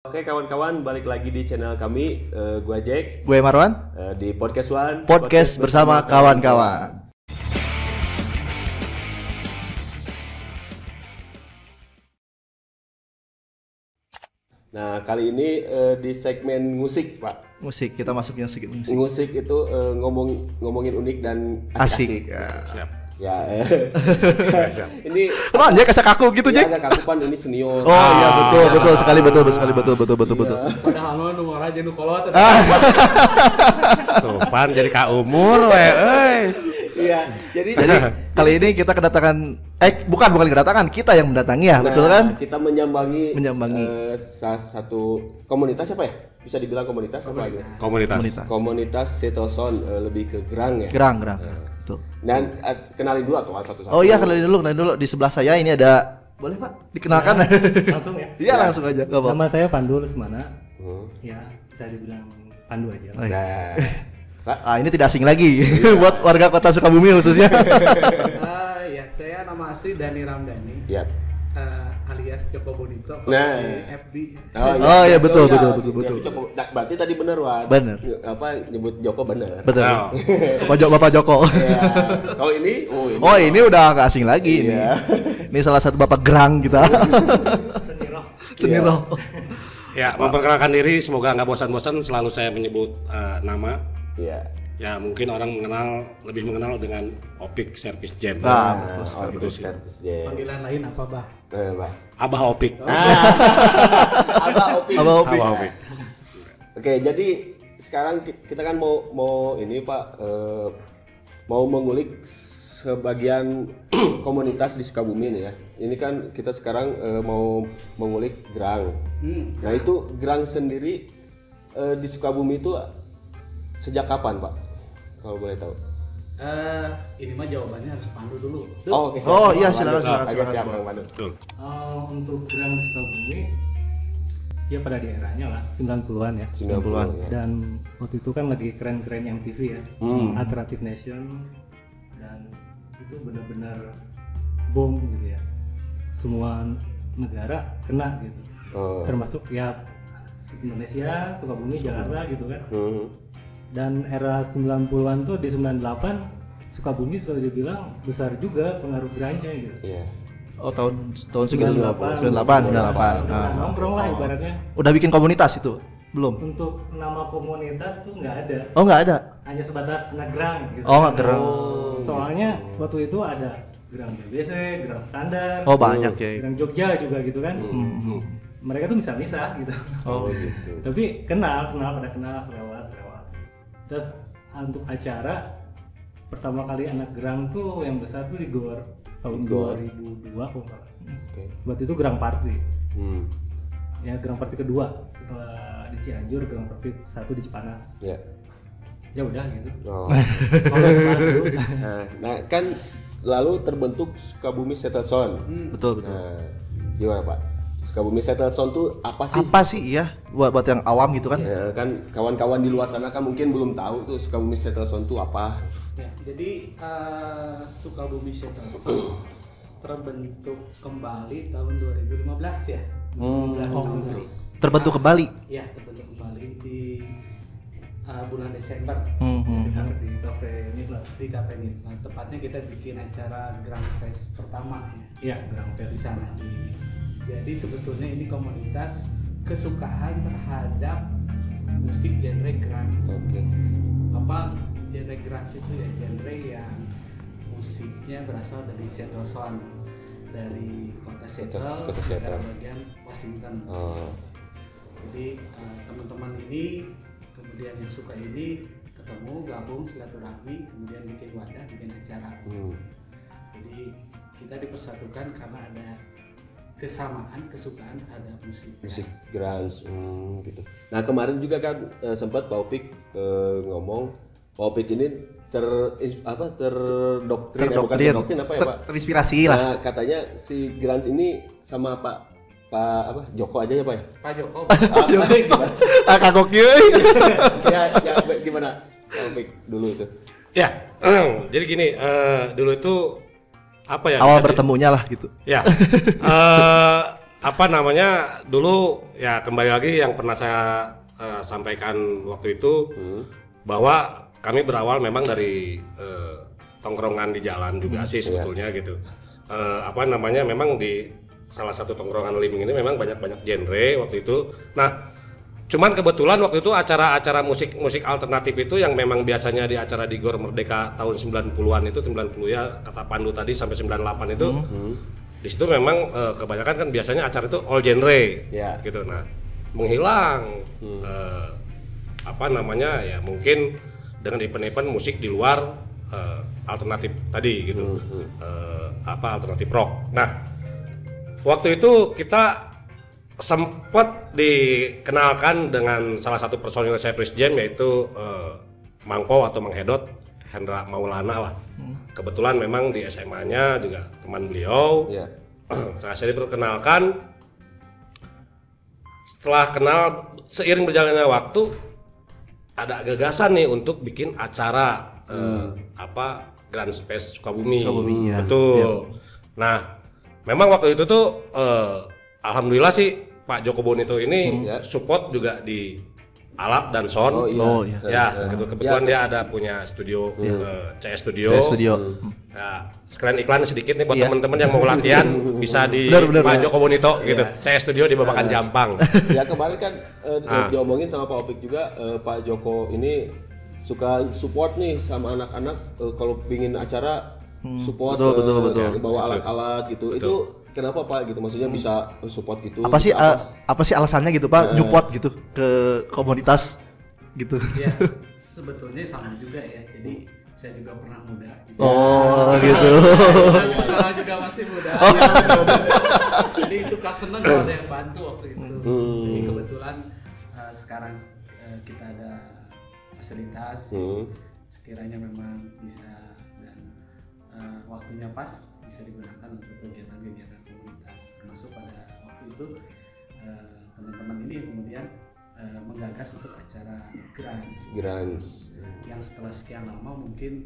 Oke kawan-kawan, balik lagi di channel kami, gua Jack, Gue Marwan, di Podcast One, podcast bersama kawan-kawan. Nah kali ini di segmen musik Pak. Musik, kita masuknya sedikit musik. Musik itu ngomongin unik dan asik-asik. Asik. Ya. Siap. Ya, ini Teman aja kasih kaku gitu, ya Jack. agak kaku pan, ini senior. Oh iya betul sekali betul. Padahal mah nu ngora jeung nu kolot. Tuh, pan jadi ka umur we euy. Iya, jadi Kali ini kita kedatangan bukan kedatangan, kita yang mendatangi ya, betul kan? Kita menyambangi Menyambangi. salah satu komunitas apa ya? Bisa dibilang komunitas apa aja? Komunitas Setoson, lebih ke gerang ya. Gerang. Tuh. Dan kenalin dulu atau satu-satu. Oh iya, kenalin dulu. Di sebelah saya ini ada, boleh Pak dikenalkan? Langsung ya. Iya langsung aja. Gak apa. Nama saya Pandu Lesmana. Ya, bisa dibilang Pandu aja. Oh, iya. Nah, Pak. Ini tidak asing lagi buat warga kota Sukabumi khususnya. Ya, saya nama asli Dani Ramdhani, Ya. alias Joko Bonito Nah. di FB. Oh, iya, betul. Berarti tadi bener Wan. Bener. Apa nyebut Joko bener. Betul. Oh. Bapak Joko. Ya. Kalau ini, Oh ini udah gak asing lagi ini. Iya. Ini salah satu bapak gerang kita. Seni Iya. roh. Ya, memperkenalkan diri, semoga nggak bosan-bosan selalu saya menyebut nama. Iya. Ya, mungkin orang lebih mengenal dengan Opik Service Jam. Nah, Itu sih. Service Jam. Panggilan lain apa, Bah? Bah. Abah Opik. Abah Opik. Abah Opik. Abah Opik. Oke, jadi sekarang kita kan mau ini Pak, mau mengulik sebagian komunitas di Sukabumi nih ya. Ini kan kita sekarang mau mengulik gerang. Nah itu gerang sendiri di Sukabumi itu sejak kapan Pak? Kalau boleh tahu. Ini mah jawabannya harus Pandu dulu. Oh, oke. Oh, siap. iya, Bang silakan, Pandu. silakan, Agak silakan, siap Bang. Bang Pandu. Betul. Untuk Gerang Sukabumi, ya pada di eranya lah, 90-an ya. 90-an. Ya. Dan waktu itu kan lagi keren-keren MTV ya, Alternative Nation, dan itu benar-benar bom gitu ya. Semua negara kena gitu, termasuk ya Indonesia, Sukabumi, Jakarta gitu kan. Dan era 90-an tuh di 98 Sukabumi sudah dibilang besar juga pengaruh grunge-nya gitu. Iya. Oh tahun segitu 98. Nongkrong lah ibaratnya. Udah bikin komunitas itu? Belum. Untuk nama komunitas tuh nggak ada. Oh nggak ada. Hanya sebatas ngegrang gitu. Oh nggak gerang. Soalnya waktu itu ada gerang BBC, gerang standar. Oh banyak ya. Gerang Jogja juga gitu kan. Mereka tuh misah-misah gitu. Oh gitu. Tapi kenal pada kenal selewat. Terus untuk acara pertama kali anak gerang tuh yang besar tuh di Gor tahun 2002 kalau salah. Oke. Waktu itu gerang party. Hmm. Ya gerang party kedua setelah di Cianjur, gerang party satu di Cipanas. Ya. Ya udah gitu. Oh. Kalau dulu. Nah, kan lalu terbentuk Sukabumi Setoson. betul. Nah, gimana Pak? Sukabumi Setoson tuh apa sih? Apa sih ya buat yang awam gitu kan? Ya, kan kawan-kawan di luar sana kan mungkin belum tahu tuh Sukabumi Setoson tuh apa. Ya, jadi Sukabumi Setoson terbentuk kembali tahun 2015 ya. 2015. Terbentuk kembali. Ya, terbentuk kembali di bulan Desember. Sekarang di Cafe Midland. Di Cafe Midland. Tepatnya kita bikin acara Grand Fest pertama ya. Iya, gerang Di fest. sana. Jadi sebetulnya ini komunitas kesukaan terhadap musik genre grunge. Oke. Apa genre grunge itu ya? Genre yang musiknya berasal dari Seattle Sound, dari kota Seattle, Kota Seattle. negara bagian Washington. Oh. Jadi teman-teman ini kemudian yang suka ini ketemu, gabung, silaturahmi, kemudian bikin wadah, bikin acara. Jadi kita dipersatukan karena ada kesamaan kesukaan terhadap musik grunge gitu. Nah kemarin juga kan sempat Pak Opik ngomong Pak Opik ini terdoktrin apa ya Pak? Terinspirasi lah. Nah katanya si grunge ini sama Pak Joko aja ya Pak ya? Pak Joko. Gimana? Kagok ya. Ya gimana Pak Opik dulu itu? Ya, jadi gini, dulu itu apa ya? Awal bertemunya lah gitu. Ya, apa namanya dulu ya kembali lagi yang pernah saya sampaikan waktu itu bahwa kami berawal memang dari tongkrongan di jalan juga sih sebetulnya gitu. Apa namanya memang di salah satu tongkrongan Liming ini memang banyak genre waktu itu. Nah, cuman kebetulan waktu itu acara-acara musik alternatif itu yang memang biasanya di acara di Gor Merdeka tahun 90-an itu 90 ya kata Pandu tadi sampai 98 itu. Di situ memang kebanyakan kan biasanya acara itu all genre gitu. Nah, menghilang apa namanya ya mungkin dengan event-event musik di luar alternatif tadi gitu. Apa alternatif rock. Nah, waktu itu kita sempat dikenalkan dengan salah satu personil Cypress Jam yaitu Mang Po atau Mang Hedot Hendra Maulana lah. Kebetulan memang di SMA-nya juga teman beliau. Saya diperkenalkan. Setelah kenal seiring berjalannya waktu ada gagasan nih untuk bikin acara apa Grand Space Sukabumi. Betul. Nah, memang waktu itu tuh alhamdulillah sih Pak Joko Bonito ini support juga di alat dan sound. Gitu. Kebetulan dia ada punya studio CS Studio. Nah, sekalian iklan sedikit nih buat teman-teman yang mau latihan bisa di Pak Joko Bonito gitu. CS Studio di Babakan Jampang. Ya kemarin kan diomongin sama Pak Opik juga Pak Joko ini suka support nih sama anak-anak kalau pingin acara support bawa alat-alat gitu. Itu kenapa Pak gitu? Maksudnya bisa support gitu. Apa sih alasannya gitu Pak? Nyupport gitu ke komunitas gitu. Ya, sebetulnya sama juga ya. Jadi saya juga pernah muda. Gitu. Sekarang juga masih muda. Jadi suka senang kalau ada yang bantu waktu itu. Jadi kebetulan sekarang kita ada fasilitas. Sekiranya memang bisa dan waktunya pas bisa digunakan untuk kegiatan-kegiatan komunitas. Termasuk pada waktu itu teman-teman ini kemudian menggagas untuk acara Grans yang setelah sekian lama mungkin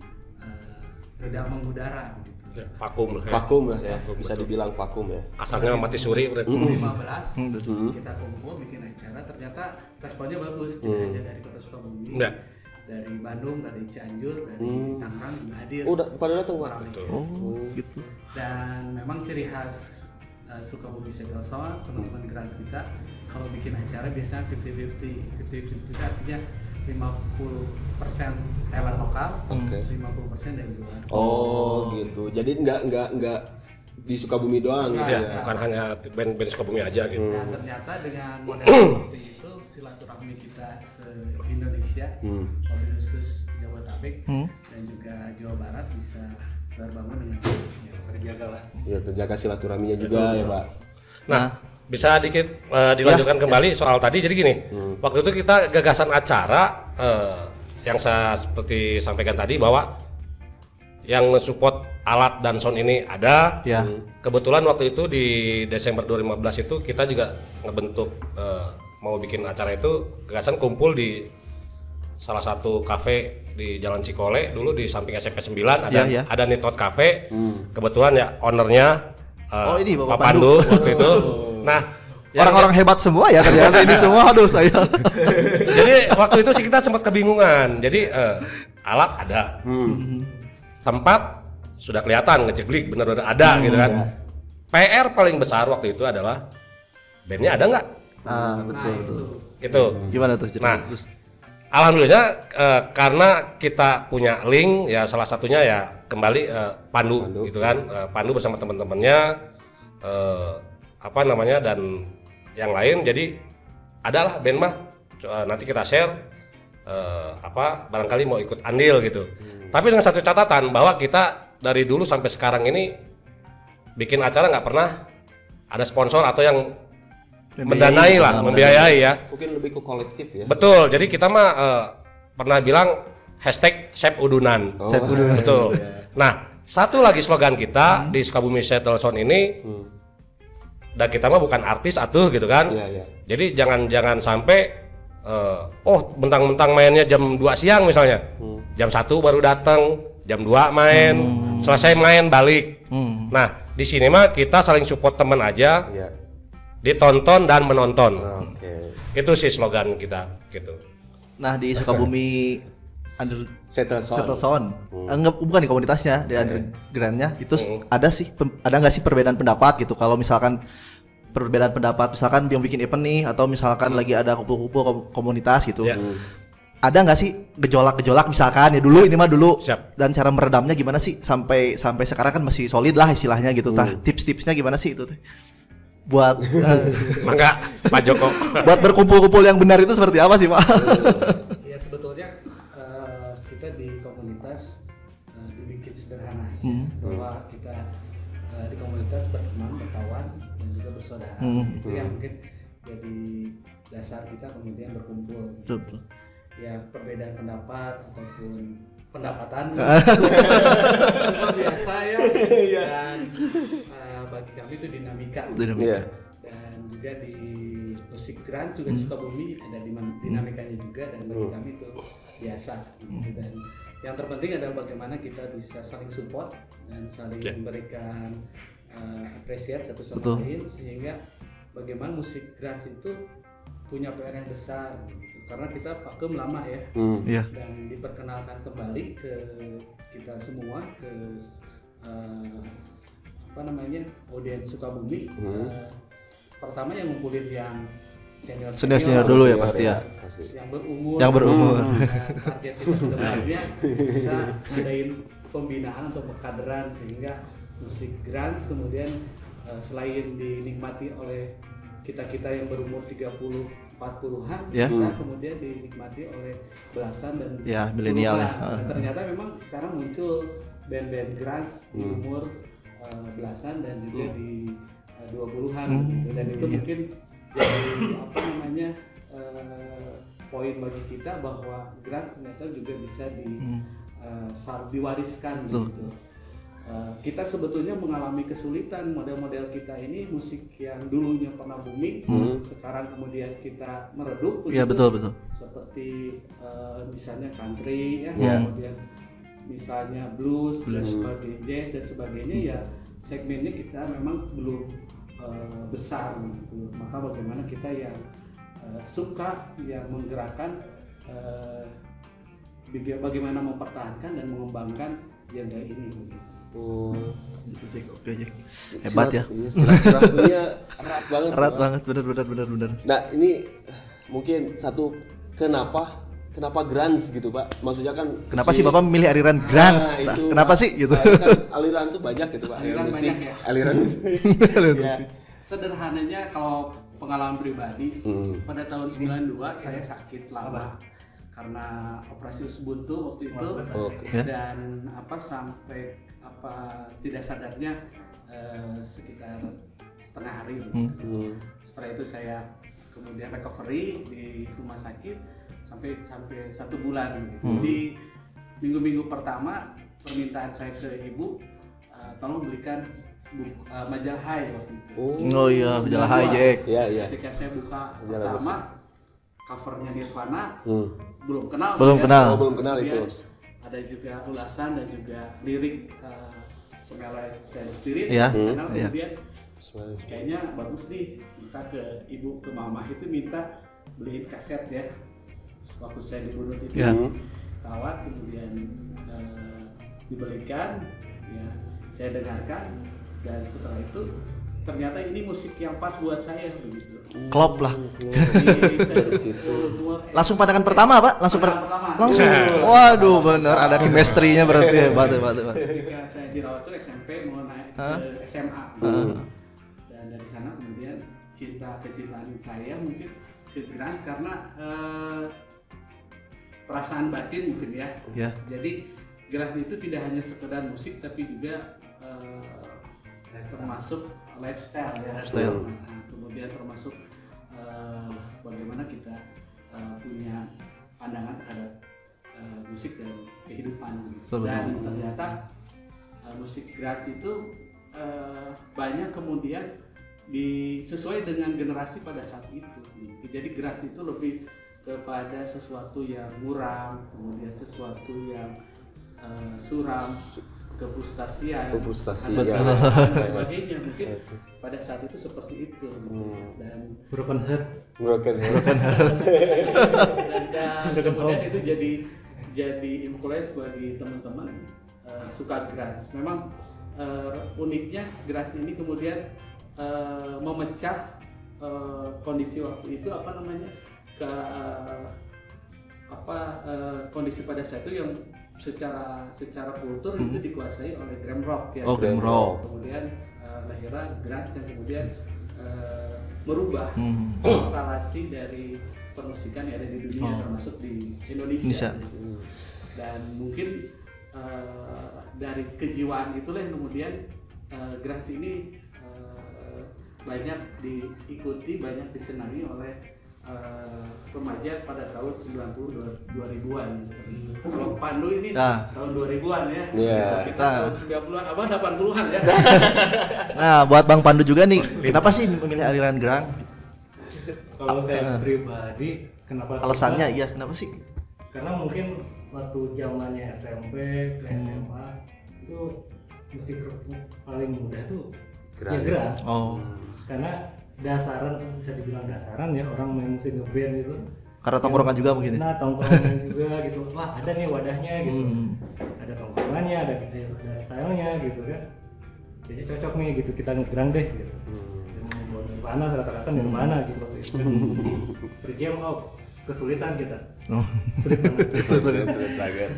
tidak mengudara gitu. Ya, vakum lah ya. Bisa dibilang vakum ya. Kasarnya mati suri berarti. 2015 kita kumpul bikin acara, ternyata responnya bagus, tidak hanya dari Kota Sukabumi, dari Bandung, dari Cianjur, dari Tangerang juga hadir. Udah pada datang Pak. Gitu. Dan memang ciri khas Sukabumi Setel Sound, teman-teman Grans kita kalau bikin acara biasanya 50-50 itu artinya 50% talent lokal, 50% dari luar. Gitu. Jadi enggak di Sukabumi doang gitu ya. Bukan hanya band Sukabumi aja gitu. Dan ternyata dengan model seperti itu silaturahmi kita se-Indonesia, mobil khusus Jabodetabek dan juga Jawa Barat bisa terbangun dengan terjaga lah. Ya terjaga silaturahminya juga ya Pak. Nah, bisa dikit dilanjutkan kembali soal tadi. Jadi gini, waktu itu kita gagasan acara yang saya seperti sampaikan tadi bahwa yang support alat dan sound ini ada. Kebetulan waktu itu di Desember 2015 itu kita juga ngebentuk mau bikin acara itu gagasan kumpul di salah satu kafe di Jalan Cikole dulu di samping SMP 9 ada Nitot Cafe. Kebetulan ya ownernya ini Pak Pandu waktu itu. Nah, orang-orang hebat semua ya ternyata ini semua. Aduh saya. Jadi waktu itu sih kita sempat kebingungan. Jadi alat ada, tempat sudah kelihatan ngejeglik benar-benar ada gitu kan. PR paling besar waktu itu adalah bandnya ada nggak? Betul. Itu. Gimana tuh? Nah, alhamdulillah karena kita punya link ya salah satunya ya kembali Pandu gitu kan. Pandu bersama teman-temannya apa namanya dan yang lain, jadi adalah band mah nanti kita share barangkali mau ikut andil gitu. Tapi dengan satu catatan bahwa kita dari dulu sampai sekarang ini bikin acara nggak pernah ada sponsor atau yang mendanai lah, membiayai ya. Mungkin lebih ke kolektif ya. Betul. Jadi kita mah pernah bilang #Sep Udunan. Betul. Nah, satu lagi slogan kita di Sukabumi Setel Sound ini, dan kita mah bukan artis atuh gitu kan. Jadi jangan sampai mentang-mentang mainnya jam 2 siang misalnya. Jam 1 baru datang, jam 2 main, selesai main balik. Nah, di sini mah kita saling support teman aja. ditonton dan menonton. Oke. Itu sih slogan kita gitu. Nah di Sukabumi Settle Sound, enggak bukan di komunitasnya, di undergroundnya itu ada nggak sih perbedaan pendapat gitu? Kalau misalkan perbedaan pendapat, misalkan yang bikin event nih, atau misalkan lagi ada kumpul-kumpul komunitas gitu, ada nggak sih gejolak-gejolak misalkan ya dulu ini mah dulu, dan cara meredamnya gimana sih sampai sekarang kan masih solid lah istilahnya gitu, tips-tipsnya gimana sih itu? Buat Mangga Pak Joko. buat berkumpul-kumpul yang benar itu seperti apa sih Pak? Ya sebetulnya kita di komunitas dibikin sederhana bahwa kita di komunitas berteman, berkawan dan juga bersaudara. Itu yang mungkin jadi dasar kita kemudian berkumpul. Betul. Ya perbedaan pendapat ataupun pendapatan itu biasa ya. Dan bagi kami itu dinamika. Iya. Dan juga di musik grunge juga di Sukabumi ada dinamikanya juga, dan bagi kami itu biasa gitu. Dan yang terpenting adalah bagaimana kita bisa saling support dan saling memberikan apresiasi satu sama lain, sehingga bagaimana musik grunge itu punya PR yang besar gitu. Karena kita vakum lama ya, dan diperkenalkan kembali ke kita semua, ke audiens Sukabumi. Pertama yang ngumpulin yang senior dulu ya pasti ya. Yang berumur. Target kita kedepannya kita ngadain pembinaan atau pengkaderan, sehingga musik grunge kemudian selain dinikmati oleh kita yang berumur 30-40-an, bisa kemudian dinikmati oleh belasan dan milenial ya. Ternyata memang sekarang muncul band-band grunge di umur belasan dan juga di 20-an gitu. Dan itu mungkin jadi poin bagi kita bahwa grunge ternyata juga bisa diwariskan gitu. Kita sebetulnya mengalami kesulitan, model-model kita ini musik yang dulunya pernah booming, sekarang kemudian kita meredup. Iya betul. Seperti misalnya country kemudian misalnya blues dan sebagainya, jazz dan sebagainya, ya segmennya kita memang belum besar gitu. Maka bagaimana kita yang suka, yang menggerakkan, bagaimana mempertahankan dan mengembangkan genre ini begitu. Oke. Hebat ya. Silaturahminya erat banget. Benar. Nah ini mungkin satu kenapa grunge gitu Pak? Maksudnya kan kenapa sih Bapak memilih aliran grunge? Kenapa sih gitu? Kan aliran tuh banyak gitu Pak. Aliran musik, banyak ya. Aliran musik. Ya, sederhananya kalau pengalaman pribadi, pada tahun 92 saya sakit lama karena operasi usus buntu waktu itu. Dan sampai tidak sadarnya sekitar setengah hari begitu. Setelah itu saya kemudian recovery di rumah sakit sampai 1 bulan gitu. Di minggu-minggu pertama permintaan saya ke ibu, tolong belikan majalah Hai waktu itu. Oh iya, majalah Hai Jack. Iya. Ketika saya buka pertama, covernya Nirvana, belum kenal itu. Ada juga ulasan dan juga lirik Smell Like Teen Spirit. Kemudian kayaknya bagus nih, minta ke ibu, ke mama itu minta beliin kaset ya. Waktu saya di Bunut itu tawat, kemudian dibelikan, ya saya dengarkan, dan setelah itu ternyata ini musik yang pas buat saya begitu. Klop lah. Langsung pandangan pertama. Langsung. Waduh, bener ada chemistry-nya berarti hebat. Ketika saya dirawat itu SMP mau naik ke SMA. Dan dari sana kemudian kecintaan saya mungkin ke grunge karena perasaan batin mungkin ya. Jadi grunge itu tidak hanya sekedar musik tapi juga termasuk lifestyle ya. Nah, kemudian termasuk bagaimana kita punya pandangan terhadap musik dan kehidupan gitu. Dan ternyata musik grunge itu banyak kemudian sesuai dengan generasi pada saat itu gitu. Jadi grunge itu lebih kepada sesuatu yang muram, kemudian sesuatu yang suram, kefrustasian, Frustasi, karena ya. dan sebagainya. Mungkin pada saat itu seperti itu gitu. Dan broken heart. Broken dan kemudian itu jadi influence bagi teman-teman suka grunge. Memang uniknya grunge ini kemudian memecah kondisi waktu itu kondisi pada saat itu yang secara kultur itu dikuasai oleh glam rock ya. Oh, glam rock. Kemudian lahirlah grunge yang kemudian merubah instalasi dari permusikan yang ada di dunia termasuk di Indonesia. Gitu. Dan mungkin dari kejiwaan itulah yang kemudian grunge ini banyak diikuti, banyak disenangi oleh remaja pada tahun 2000-an seperti itu. Kalau Pandu ini tahun 2000-an ya. Kita tahun 90-an, 80-an ya. Nah, buat Bang Pandu juga nih, kenapa sih memilih aliran grunge? Kalau saya pribadi, kenapa Alasannya suka? iya, kenapa sih? Karena mungkin waktu zamannya SMP ke SMA itu musik rocknya paling mudah tuh ya grunge. Oh. Karena dasaran, bisa dibilang dasaran ya, orang main musik ngeband gitu. Karena tongkrongan juga mungkin. Nah, tongkrongan juga gitu. Wah, ada nih wadahnya gitu. Ada tongkrongannya, ada stylenya gitu kan. Jadi cocok nih gitu, kita ngegrang deh gitu. Mau Nirvana rata-rata Nirvana gitu waktu itu. Berjam kesulitan kita. Sulit banget.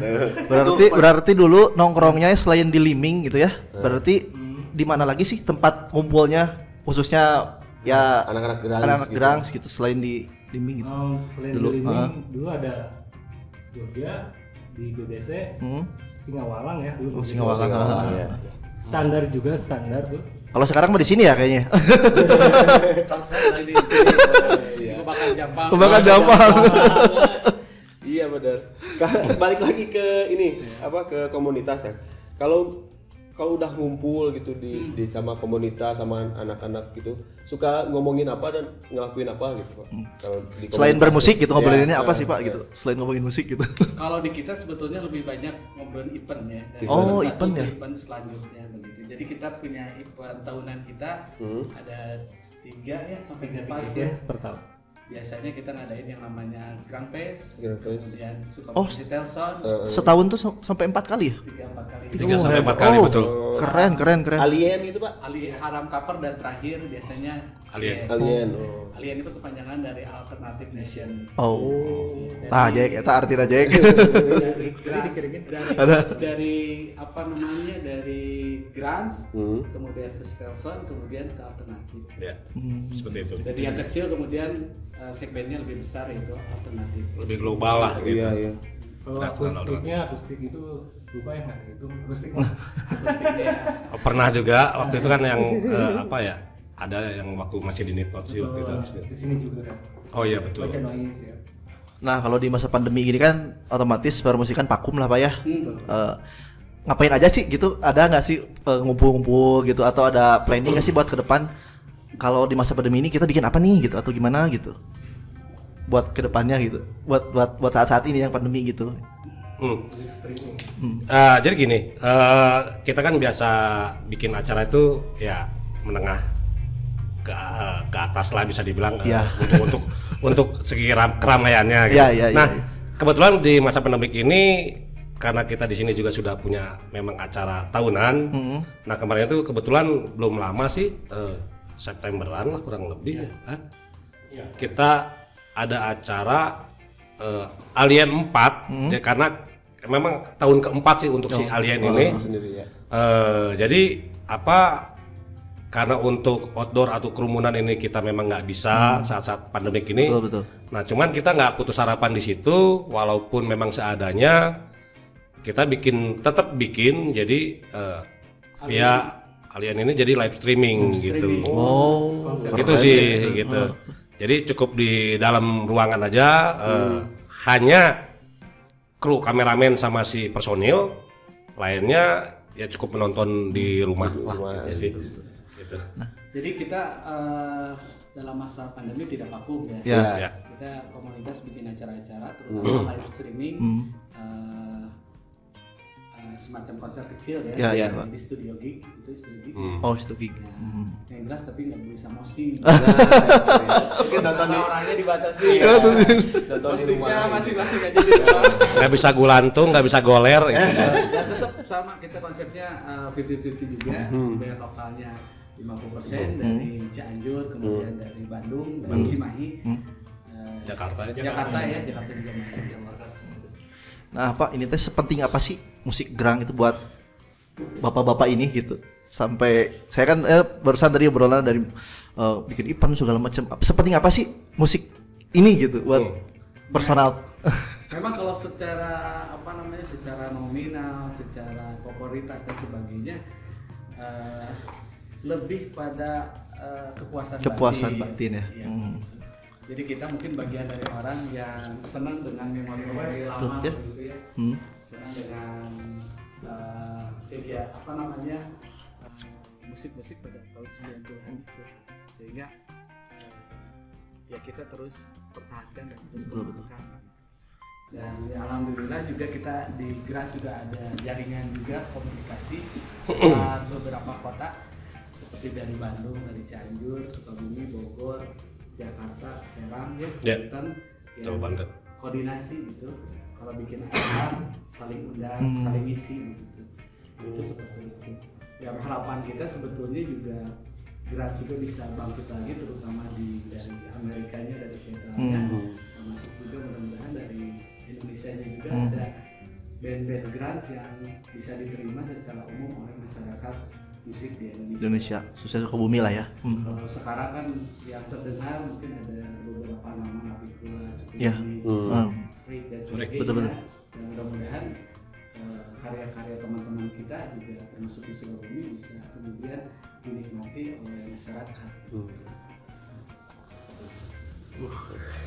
Berarti dulu nongkrongnya selain di Liming gitu ya. Berarti di mana lagi sih tempat ngumpulnya khususnya ya anak-anak grunge gitu selain di Liming gitu. Selain dulu, di Liming dulu ada Jogja di BBC, Singawalang ya dulu. Singawalang. Ya. Standar tuh. Kalau sekarang mah di sini ya kayaknya. Kalau saya di sini Kebakan Jampang. Iya benar. Balik lagi ke ini ke komunitas ya. Kalau udah ngumpul gitu di sama komunitas sama anak-anak gitu, suka ngomongin apa dan ngelakuin apa gitu Pak? Kalau di Selain bermusik gitu ngobrolinnya Ya, apa sih Pak gitu? Selain ngomongin musik gitu. Kalau di kita sebetulnya lebih banyak ngobrolin event ya. Dari Oh, satu event ke ya? event selanjutnya begitu. Jadi kita punya event tahunan kita ada 3 ya sampai 4 ya per tahun. Biasanya kita ngadain yang namanya Grand Fest, Grand Fest. kemudian Sukabumi Telson, Setahun tuh sampai 4 kali ya? 3-4 kali. 3-4 kali betul. Keren. Alien itu Pak? Ali Haram Kaper dan terakhir biasanya Alien. Alien itu kepanjangan dari Alternative Nation. Oh. Tah Jack, eta artinya Jack. Dari apa namanya, dari grunge, kemudian ke Stelson, kemudian ke alternatif. Ya. Seperti itu. Dari yang kecil kemudian segmennya lebih besar itu alternatif. Lebih global lah gitu. Iya. Kalau akustik itu lupa ya nggak itu akustiknya. Pernah juga waktu itu kan yang ada yang waktu masih di Nipot sih waktu itu. Di sini juga kan. Oh iya betul. Baca noise ya. Nah, kalau di masa pandemi gini kan otomatis permusikan vakum lah Pak ya. Ngapain aja sih gitu? Ada nggak sih ngumpul-ngumpul gitu atau ada planning nggak sih buat ke depan? Kalau di masa pandemi ini kita bikin apa nih gitu atau gimana gitu? Buat kedepannya gitu, buat saat-saat ini yang pandemi gitu. Jadi gini, kita kan biasa bikin acara itu ya menengah ke atas lah bisa dibilang untuk segi keramaiannya gitu. Nah, kebetulan di masa pandemi ini karena kita di sini juga sudah punya memang acara tahunan. Nah, kemarin itu kebetulan belum lama sih Septemberan lah kurang lebih ya. Kita ada acara Alien 4 karena memang tahun keempat sih untuk si Alien ini. Jadi karena untuk outdoor atau kerumunan ini kita memang nggak bisa saat-saat pandemik ini. Betul. Nah, cuman kita nggak putus harapan di situ, walaupun memang seadanya kita tetap bikin jadi via Alien ini jadi live streaming gitu. Oh, gitu sih gitu. Jadi cukup di dalam ruangan aja, hanya kru kameramen sama si personil, lainnya ya cukup menonton di rumah lah gitu sih. Gitu. Jadi kita dalam masa pandemi tidak vakum ya. Ya. Kita komunitas bikin acara-acara terutama live streaming. semacam konser kecil ya, Ya, ya, Pak. di studio gig itu studio gig. Oh, itu gig. Ya, yang jelas tapi nggak bisa mosing. Mungkin nonton Sama orangnya dibatasi. nonton di Musiknya rumah. masing-masing aja di rumah. Nggak bisa gulantung, nggak bisa goler. Gitu. Ya tetap sama kita konsepnya 50-50 juga. Bayar lokalnya 50% dari Cianjur, kemudian dari Bandung, dari Cimahi. Jakarta aja. Jakarta ya, Jakarta juga masuk. Nah, Pak, ini teh sepenting apa sih musik gerang itu buat bapak-bapak ini gitu? Sampai saya kan barusan tadi obrolan dari bikin event segala macam. Sepenting apa sih musik ini gitu buat personal? Memang kalau secara secara nominal, secara popularitas dan sebagainya lebih pada kepuasan batin ya. Iya. Jadi kita mungkin bagian dari orang yang senang dengan memori-memori lama ya. gitu ya. Senang dengan musik-musik pada tahun 90-an itu. Sehingga ya kita terus pertahankan dan terus kembangkan. Dan ya, alhamdulillah juga kita di GRAS juga ada jaringan juga komunikasi dengan beberapa kota seperti dari Bandung, dari Cianjur, Sukabumi, Bogor, Jakarta, Serang, Banten, Banten. Koordinasi gitu. Kalau bikin acara saling undang, saling isi gitu. Itu seperti itu. Ya harapan kita sebetulnya juga GRAS juga bisa bangkit lagi, terutama dari Amerikanya, dari Seattle-nya, termasuk juga mudah-mudahan dari Indonesia juga ada band-band GRAS yang bisa diterima secara umum oleh masyarakat musik di Indonesia. Sukses Sukabumi lah ya. Kalau sekarang kan yang terdengar mungkin ada beberapa nama Napikula, Ya. Freak dan sebagainya. Betul-betul. Dan mudah-mudahan karya-karya teman-teman kita juga termasuk di Sukabumi bisa kemudian dinikmati oleh masyarakat.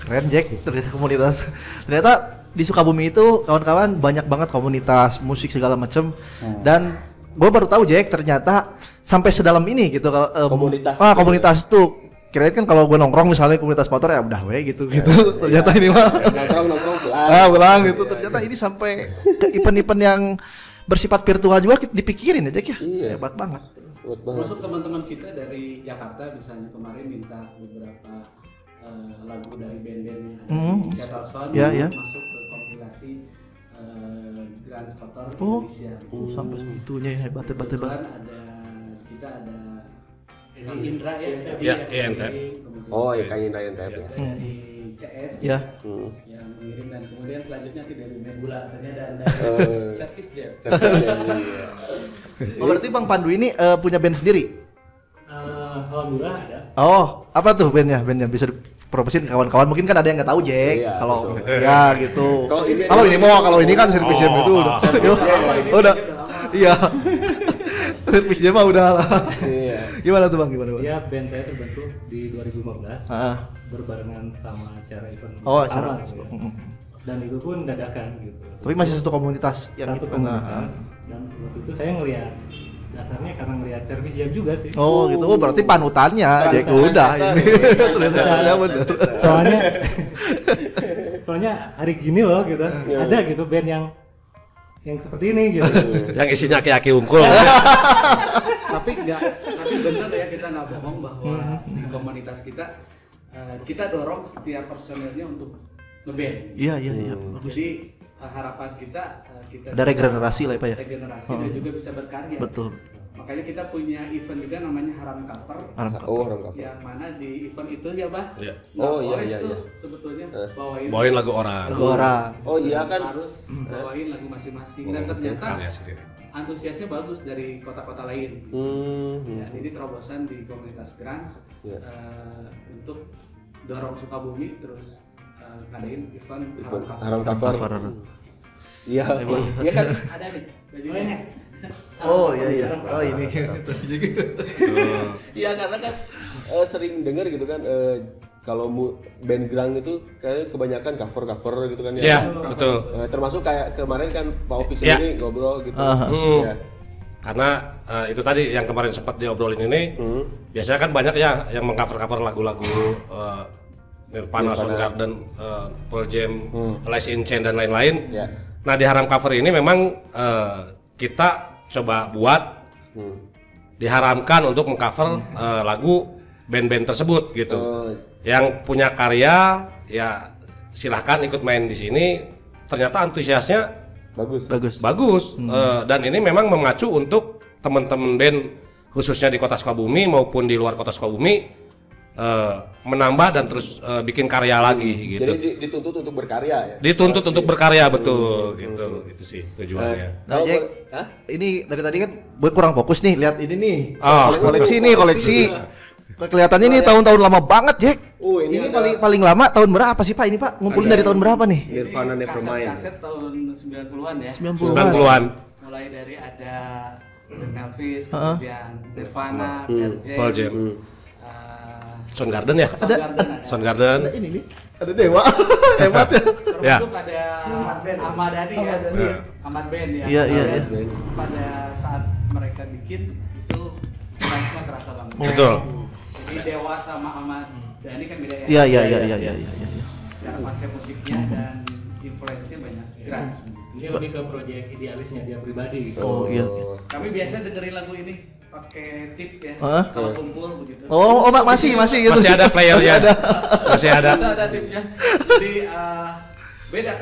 Keren Jack, ternyata komunitas. Ternyata di Sukabumi itu kawan-kawan banyak banget komunitas musik segala macam. Dan gue baru tahu Jack ternyata sampai sedalam ini gitu kalau komunitas tuh. Kirain kan kalau gue nongkrong misalnya komunitas motor ya udah gitu. Ternyata ini mah nongkrong pulang gitu. Ternyata ini sampai ke event-event yang bersifat virtual juga dipikirin ya Jack ya. Hebat banget. Termasuk teman-teman kita dari Jakarta misalnya kemarin minta beberapa lagu dari band-band yang ada di Seattle Sound masuk ke kompilasi Grand Kotor Indonesia. Sampai segitunya ya, hebat. Kebetulan kita ada Indra Indra. Oh ya Kang Indra ya. Dari CS yang mengirim, dan kemudian selanjutnya dari Nebula katanya ada Service Jam. Berarti Bang Pandu ini punya band sendiri? Alhamdulillah ada. Oh, apa tuh bandnya bisa dipromosin ke kawan-kawan? Mungkin kan ada yang nggak tahu Jack. Kalau ya gitu. Kalau ini kan Service Jam itu udah. Iya. Service Jam mah udah lah. Gimana tuh Bang? Ya, band saya terbentuk di 2015 berbarengan sama acara event acara. Gitu ya. Dan itu pun dadakan gitu. Tapi masih satu komunitas yang satu itu komunitas. Dan waktu itu saya ngelihat dasarnya karena ngelihat Service Jam juga sih. Oh gitu. Oh berarti panutannya Jack udah ini. Ternyata benar. Soalnya hari gini loh gitu. Ada gitu band yang seperti ini gitu. Yang isinya aki-aki unggul. tapi benar ya, kita nggak bohong bahwa di komunitas kita dorong setiap personelnya untuk ngeband. Iya. Jadi harapan kita ada regenerasi lah ya Pak ya. Regenerasi dan juga bisa berkarya. Betul. Makanya kita punya event juga namanya Haram Cover. Haram Cover. Yang mana di event itu ya Bah. Iya. Sebetulnya bawain lagu orang. Oh iya kan. Harus bawain lagu masing-masing, dan ternyata antusiasnya bagus dari kota-kota lain. Dan ini terobosan di komunitas Grans untuk dorong Sukabumi terus ngadain event Haram Cover. Iya kan ada nih bajunya. Oh iya. Oh ini. Iya karena kan sering dengar gitu kan kalau band grang itu kayak kebanyakan cover gitu kan ya. Iya, betul. Termasuk kayak kemarin kan Pak Opik sendiri ngobrol gitu. Ya. Karena itu tadi yang kemarin sempat diobrolin ini, biasanya kan banyak ya yang mengcover lagu-lagu Nirvana, Soundgarden, Pearl Jam, Alice in Chains dan lain-lain. Yeah. Nah di Haram Cover ini memang kita coba buat diharamkan untuk mengcover lagu band-band tersebut gitu. Yang punya karya ya silahkan ikut main di sini. Ternyata antusiasnya bagus. Dan ini memang mengacu untuk teman-teman band khususnya di Kota Sukabumi maupun di luar Kota Sukabumi menambah dan terus bikin karya lagi gitu. Jadi dituntut untuk berkarya ya. Dituntut untuk berkarya betul gitu. Itu sih tujuannya. Nah, Jack, ini dari tadi kan gue kurang fokus nih lihat ini nih. Oh. Koleksi. Kelihatannya ini tahun-tahun lama banget, Jack. Ini paling lama tahun berapa sih, Pak? Ini, Pak, ngumpulin dari tahun berapa nih? Nirvana Nevermind. Kaset tahun 90-an ya. 90-an. Mulai dari ada Elvis, kemudian Nirvana, Pearl Jam. Jam, Soundgarden ya? Soundgarden. Ada ini nih. Ada Dewa. Hebat ya. termasuk ada Ahmad Dhani ya, Ahmad Band ya. Iya. Pada saat mereka bikin itu vibes-nya kerasa banget. Betul. Jadi Dewa sama Ahmad Dhani kan beda ya. Iya. Secara konsep musiknya dan influence-nya banyak. Grunge. Ini lebih ke proyek idealisnya dia pribadi gitu. Oh iya. Kami biasa dengerin lagu ini pakai tip ya. Kalau kumpul begitu. Oh, masih gitu. Masih ada playernya. Masih ada. Bisa ada tipnya. Jadi beda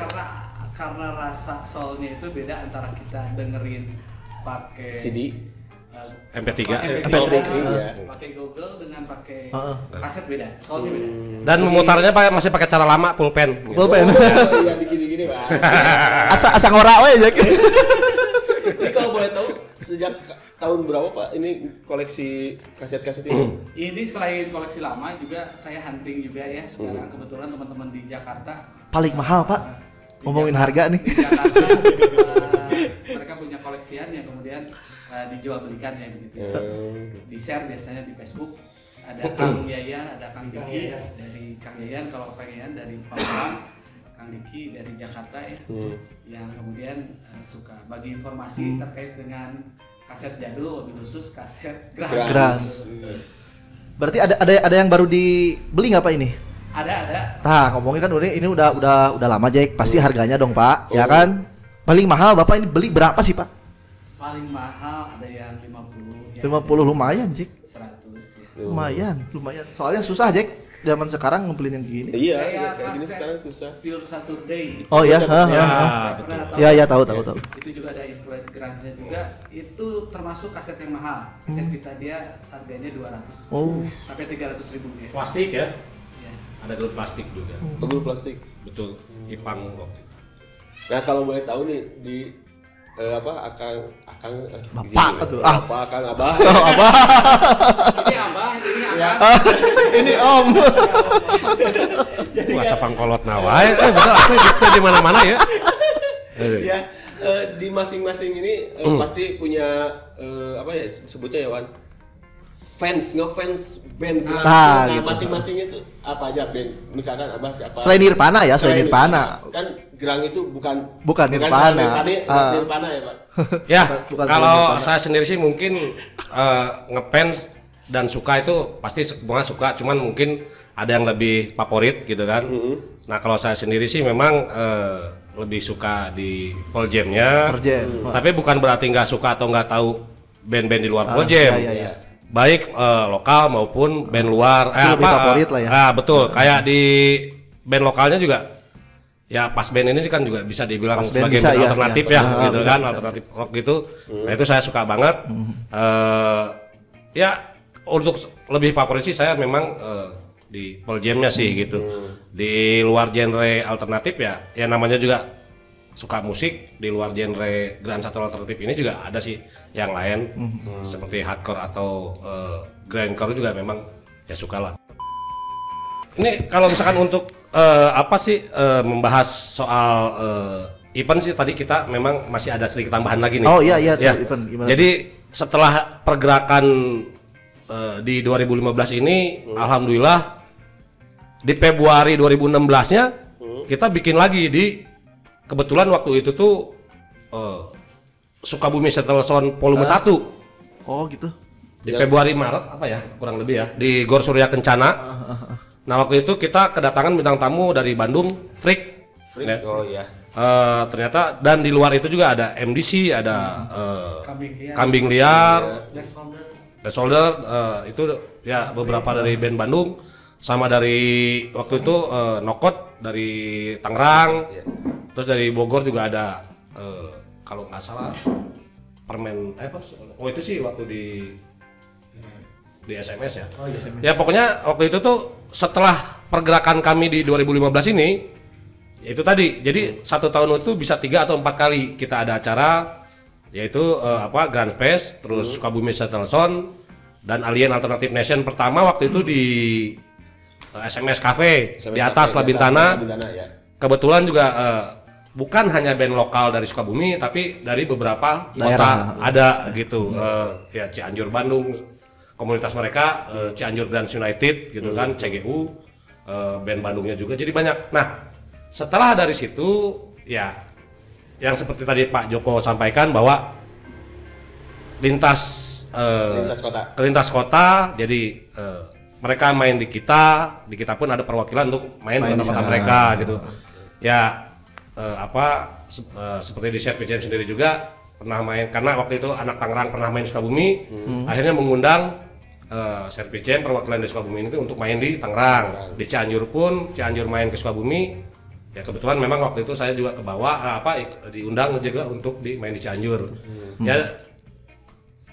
karena rasa soulnya itu beda antara kita dengerin pakai CD, MP3. pakai Google dengan pakai kaset beda, soalnya beda. Dan memutarnya masih pakai cara lama pulpen. Pulpen. Iya begini-gini Pak. Asa ngora we, Jack. Ini kalau boleh tahu sejak tahun berapa Pak ini koleksi kaset-kaset ini? Ini selain koleksi lama juga saya hunting juga ya. Sekarang kebetulan teman-teman di Jakarta Paling mahal, Pak. Ngomongin harga nih. Di Jakarta mereka punya koleksian yang kemudian dijual belikan ya begitu. Di share biasanya di Facebook. Ada Kang Yayan, ada Kang Diki dari Kang Yayan, kalau Kang Yayan dari Palembang, Kang Diki dari Jakarta ya, yang kemudian suka bagi informasi terkait dengan kaset jadul, wabil khusus kaset Grunge. Berarti ada yang baru dibeli nggak Pak ini? Ada. Nah, ngomongin kan ini udah lama, Jack. Pasti harganya dong, Pak. Ya kan? Paling mahal Bapak ini beli berapa sih, Pak? Paling mahal ada yang 50 ya. 50 lumayan, Jack. 100 ya. Lumayan. Soalnya susah, Jack. Zaman sekarang ngumpulin yang gini. Iya, Kayak kayak gini kaset sekarang susah. Pure Saturday. Oh iya, Ya, tahu. Itu juga ada influence grunge juga. Itu termasuk kaset yang mahal. Kaset kita dia harganya 200. Oh. Sampai 300.000 ya. Plastik ya? Ya. Ada gelut plastik juga. Pegul plastik. Betul. Ipang waktu itu. Nah kalau boleh tahu nih di akang Bapak tuh. akang abah. Ini abah, ini Ya. Ini Om. Wah, sapangkolot nawai. Betul asli di mana-mana ya. Ya, di masing-masing ini pasti punya sebutnya ya Wan, ngefans band grunge. Nah, gitu. Masing-masing itu apa aja band, misalkan abah siapa? Selain Nirvana ya, selain Nirvana. Kan grunge itu bukan Nirvana. Nirvana ya Pak. Ya, Bukan kalau Nirvana. saya sendiri sih mungkin ngefans dan suka itu pasti semua suka, cuman mungkin ada yang lebih favorit gitu kan. Nah kalau saya sendiri sih memang lebih suka di Pearl Jam-nya. Pearl Jam. Tapi bukan berarti nggak suka atau nggak tahu band-band di luar Pearl Jam. Iya. Baik lokal maupun band luar. Itu lebih favorit lah ya. Betul. Kayak di band lokalnya juga. Ya pas band ini kan juga bisa dibilang Pas band sebagai bisa, band ya, alternatif ya. gitu kan, alternatif rock gitu. Nah itu saya suka banget. Ya untuk lebih favorit sih saya memang di Pearl Jam-nya sih gitu. Di luar genre alternatif ya namanya juga suka musik, di luar genre grunge atau alternatif ini juga ada sih yang lain seperti hardcore atau grindcore juga memang ya suka lah. Ini kalau misalkan untuk membahas soal event sih tadi kita memang masih ada sedikit tambahan lagi nih. Oh iya Ya. event gimana? Jadi setelah pergerakan di 2015 ini, alhamdulillah di Februari 2016-nya kita bikin lagi kebetulan waktu itu tuh Sukabumi Settle Sound Volume 1. Oh gitu. Di Februari Maret apa ya kurang lebih ya di Gor Surya Kencana. Nah waktu itu kita kedatangan bintang tamu dari Bandung, Freak Freak. Oh iya. Ternyata dan di luar itu juga ada MDC, ada Kambing Liar, The Soldier, itu ya beberapa dari band Bandung, sama dari waktu itu Nokot dari Tangerang, terus dari Bogor juga ada kalau nggak salah Permen apa? Oh itu sih waktu di SMS ya. Oh, SMS. Ya pokoknya waktu itu tuh setelah pergerakan kami di 2015 ini itu tadi, jadi 1 tahun itu bisa 3 atau 4 kali kita ada acara, yaitu Grand Fest, terus Sukabumi Shuttle Sound dan Alien Alternative Nation pertama waktu itu di SMS Cafe di atas Labintana. Ya. Kebetulan juga bukan hanya band lokal dari Sukabumi, tapi dari beberapa daerah kota ada gitu. Ya Cianjur, Bandung, komunitas mereka, Cianjur Grand United gitu kan, CGU, band Bandungnya juga, jadi banyak. Nah setelah dari situ ya yang seperti tadi Pak Joko sampaikan bahwa lintas kota, jadi mereka main di kita pun ada perwakilan untuk main bersama mereka gitu ya. Seperti di Serpi Jam sendiri juga pernah main, karena waktu itu anak Tangerang pernah main Sukabumi, akhirnya mengundang Serpi Jam perwakilan di Sukabumi ini untuk main di Tangerang. Di Cianjur pun Cianjur main ke Sukabumi. Ya kebetulan memang waktu itu saya juga ke bawah diundang juga untuk main di Cianjur. Ya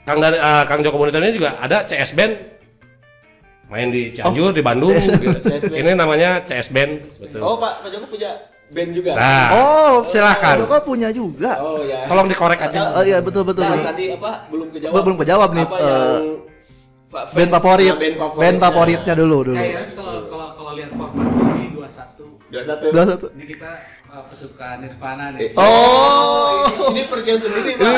Kang Joko Monitor ini juga ada CS Band main di Cianjur, di Bandung gitu. Ini namanya CS Band, betul. Oh Pak Joko punya band juga. Nah, silakan. Joko punya juga. Oh ya. Tolong dikorek aja. Oh iya betul. Nah, tadi belum kejawab nih. Band favoritnya dulu. Kayaknya kalau lihat formasi ini 21. Ini kita pesuka Nirvana nih. Ini perjalanan sendiri Pak.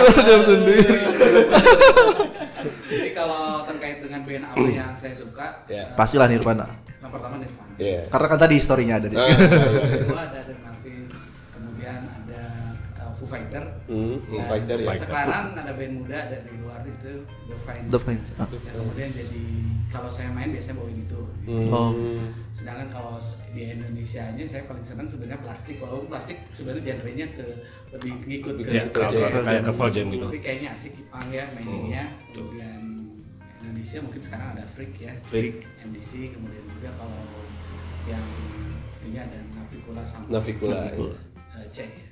Jadi kalau terkait dengan band apa yang saya suka, pastilah Nirvana. Yang pertama Nirvana. Karena kan tadi historinya ada di. Kedua ada The Marvins, kemudian ada Foo Fighter. Fighter ya. Sekarang ada band muda dari luar itu The Vines. Kemudian jadi kalau saya main biasanya bawain itu. Sedangkan kalau di Indonesianya saya paling senang sebenarnya Plastik. Kalau Plastik sebenarnya genrenya lebih ngikut ke kayak cover jam gitu. Tapi kayaknya asik Jepang ya mainnya. Kemudian Indonesia mungkin sekarang ada Freak ya. MDC, kemudian juga kalau yang itunya ada Navikula C ya.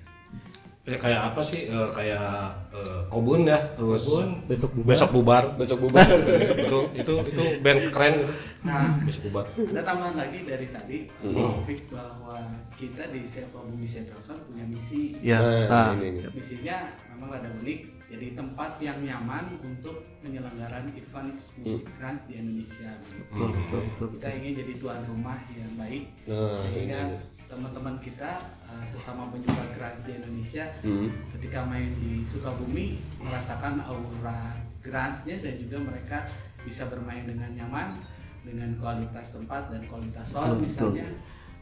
Ya kayak apa sih? Kayak Kobun ya, terus besok bubar. besok bubar. Betul, itu band keren. Nah, besok bubar. Ada tambahan lagi dari tadi, topik bahwa kita di Sukabumi Shuttle Sound punya misi. Misinya memang ada unik, jadi tempat yang nyaman untuk penyelenggaraan event musik trans di Indonesia. Kita ingin jadi tuan rumah yang baik, sehingga teman-teman kita sesama penyuka grunge di Indonesia ketika main di Sukabumi merasakan aura grunge-nya, dan juga mereka bisa bermain dengan nyaman dengan kualitas tempat dan kualitas sound misalnya,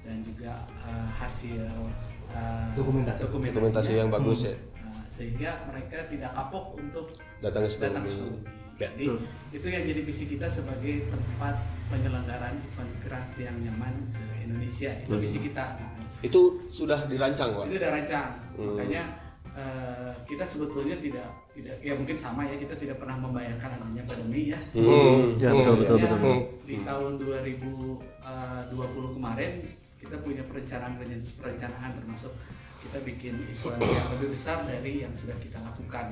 dan juga hasil dokumentasi yang bagus ya, sehingga mereka tidak kapok untuk datang ke Sukabumi. Jadi itu yang jadi visi kita sebagai tempat penyelenggaraan event grunge yang nyaman se-Indonesia. Itu visi kita. Itu sudah dirancang Pak? Itu sudah rancang. Makanya kita sebetulnya tidak ya mungkin sama ya, kita tidak pernah membayangkan adanya pandemi ya. Betul. Di tahun 2020 kemarin kita punya perencanaan termasuk kita bikin event yang lebih besar dari yang sudah kita lakukan.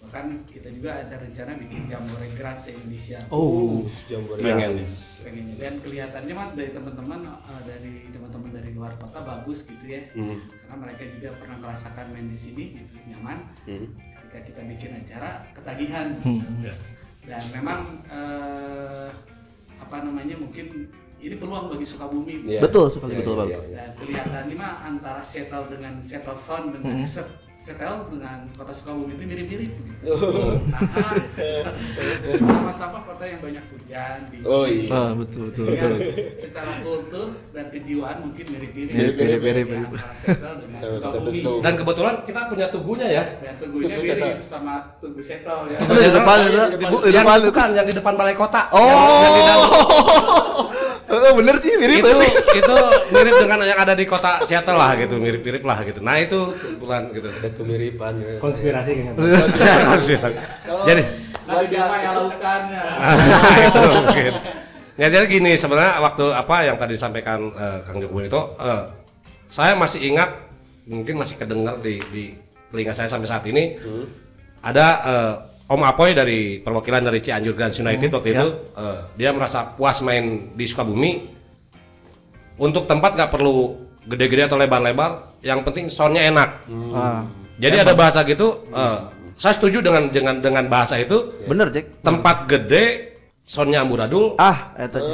Bahkan kita juga ada rencana bikin Jambore Grunge Indonesia. Jambore pengennya. Dan kelihatannya mah dari teman-teman dari luar kota bagus gitu ya. Karena mereka juga pernah merasakan main di sini gitu, nyaman. Ketika kita bikin acara ketagihan. Dan memang mungkin ini peluang bagi Sukabumi. Betul Pak. Dan kelihatannya mah antara Shuttle dengan Shuttle Sound dengan Shuttle dengan kota Sukabumi itu mirip-mirip gitu. Sama-sama kota yang banyak hujan. Betul. Secara kultur dan kejiwaan mungkin mirip-mirip. Antara Shuttle dengan Sukabumi. Dan kebetulan kita punya tugunya ya. Dan tugunya mirip sama tugu Shuttle ya. Yang di depan yang di depan balai kota. Yang di dalam. Bener sih mirip. Itu mirip dengan yang ada di kota Seattle lah gitu, mirip-mirip lah gitu. Nah itu kebetulan gitu. Ada kemiripan ya. Konspirasi kayaknya. Jadi Nanti apa yang lakukannya? itu mungkin. Ya jadi gini sebenarnya waktu apa yang tadi disampaikan Kang Joko itu, saya masih ingat, mungkin masih kedengar di telinga saya sampai saat ini. Ada Om Apoy dari perwakilan dari Cianjur Grand United waktu itu, dia merasa puas main di Sukabumi. Untuk tempat nggak perlu gede-gede atau lebar-lebar, yang penting soundnya enak. Jadi ada bahasa gitu. Saya setuju dengan bahasa itu. Bener, Jack. Tempat gede, soundnya amburadul.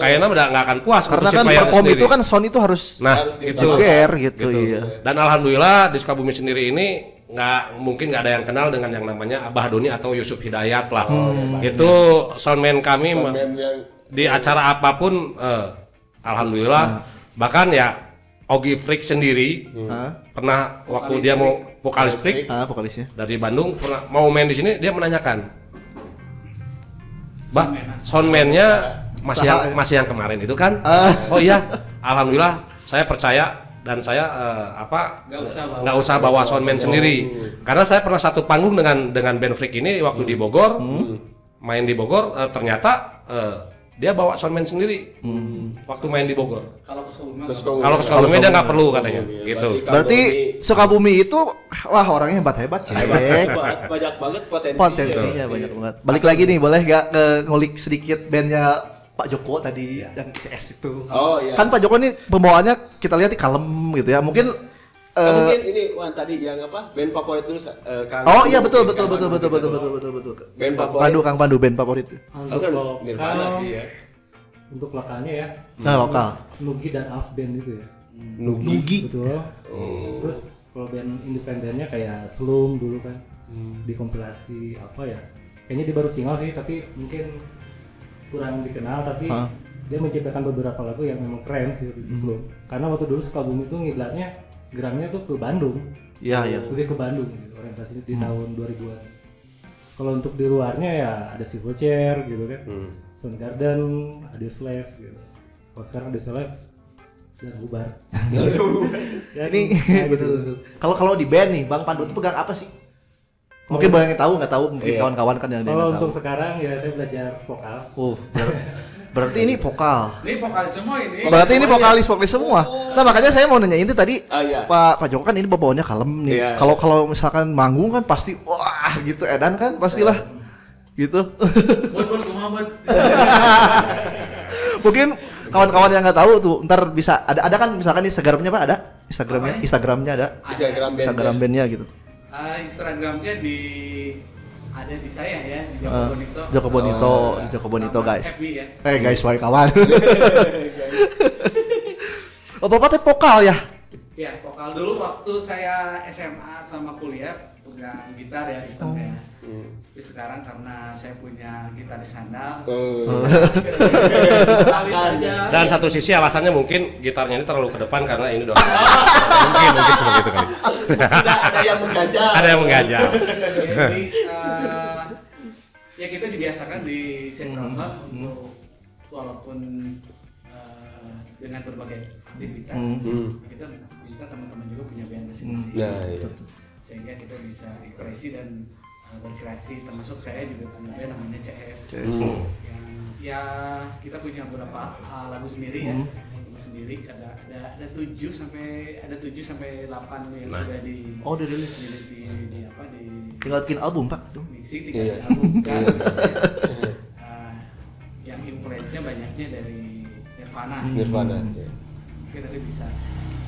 Kayaknya nggak akan puas. Karena kan perform itu kan sound itu harus itu jeger gitu. Iya. Dan alhamdulillah di Sukabumi sendiri ini mungkin nggak ada yang kenal dengan yang namanya Abah Doni atau Yusuf Hidayat lah. Itu soundman kami di acara apapun, alhamdulillah. Bahkan ya Ogi Freak sendiri pernah waktu dia mau vokalis Freak vokalisnya dari Bandung pernah mau main di sini, dia menanyakan, "Bah, soundman-nya masih yang kemarin itu kan?" Oh iya, alhamdulillah saya percaya dan saya nggak usah bawa soundman sendiri. Karena saya pernah satu panggung dengan band Freak ini waktu di Bogor, main di Bogor, ternyata dia bawa soundman sendiri waktu main di Bogor. Kalau ke Sukabumi dia nggak perlu katanya, gitu. Berarti Sukabumi itu wah orangnya hebat Cek. Banyak banget Potensinya banyak banget. Balik lagi nih, boleh gak ke ngulik sedikit bandnya Pak Joko tadi yang CS itu? Oh iya. Kan Pak Joko ini pembawaannya kita lihat kalem gitu ya. Mungkin mungkin ini tadi yang apa? Band favorit dulu Kang. Oh iya betul. Band favorit. Kang Pandu band favorit. Kan Nirvana sih ya. Untuk lokalnya ya. Lokal. Nugi dan Af band itu ya. Nugi. Betul. Terus kalau band independennya kayak Slum dulu kan. Dikompilasi apa ya? Kayaknya dia baru single sih, tapi mungkin kurang dikenal, tapi dia menciptakan beberapa lagu yang memang keren sih di Slum. Karena waktu dulu Sukabumi itu ngiblatnya geramnya tuh ke Bandung. Iya. Lebih ke Bandung gitu, orientasinya di tahun 2000-an. Kalau untuk di luarnya ya ada Silverchair gitu kan. Soundgarden, Audioslave gitu. Kalau sekarang Audioslave udah bubar. Ya, ini betul. Kalau di band nih, Bang Pandu itu pegang apa sih? Mungkin banyak yang tahu, nggak tahu, mungkin kawan-kawan kan yang kalau tahu. untuk sekarang ya saya belajar vokal. Berarti ini vokal. Ini vokalis semua ini. Berarti ini vokalis semua. Nah makanya saya mau nanya ini tadi, iya. Pak Joko kan ini bawaannya kalem nih. Iya. Kalau misalkan manggung kan pasti wah gitu, edan kan pastilah gitu. Mungkin kawan-kawan yang nggak tahu tuh, ntar bisa ada kan misalkan Instagramnya Pak, ada Instagramnya ada. Instagram bandnya gitu. Instagramnya ada di saya ya, di Joko Bonito guys. FB ya. Guys, baik kawan. Bapak teh vokal ya? Ya, vokal dulu waktu saya SMA sama kuliah pegang gitar ya hitamnya. Tapi sekarang karena saya punya gitaris handal. Dan satu sisi alasannya mungkin gitarnya ini terlalu ke depan karena ini doang. mungkin seperti itu kali. Sudah ada yang mengganjal. Jadi ya kita dibiasakan di Central Sound untuk walaupun dengan berbagai aktivitas kita teman-teman juga punya band masing-masing. Sehingga kita bisa ekspresi dan berkreasi, termasuk saya juga punya band namanya CS. Yang ya kita punya beberapa lagu sendiri ya. Sendiri ada 7 sampai 8 yang sudah di dirilis di apa di tinggal bikin album Pak. Mixing tinggal album kan. Yang influence-nya banyaknya dari Nirvana. Mungkin nanti bisa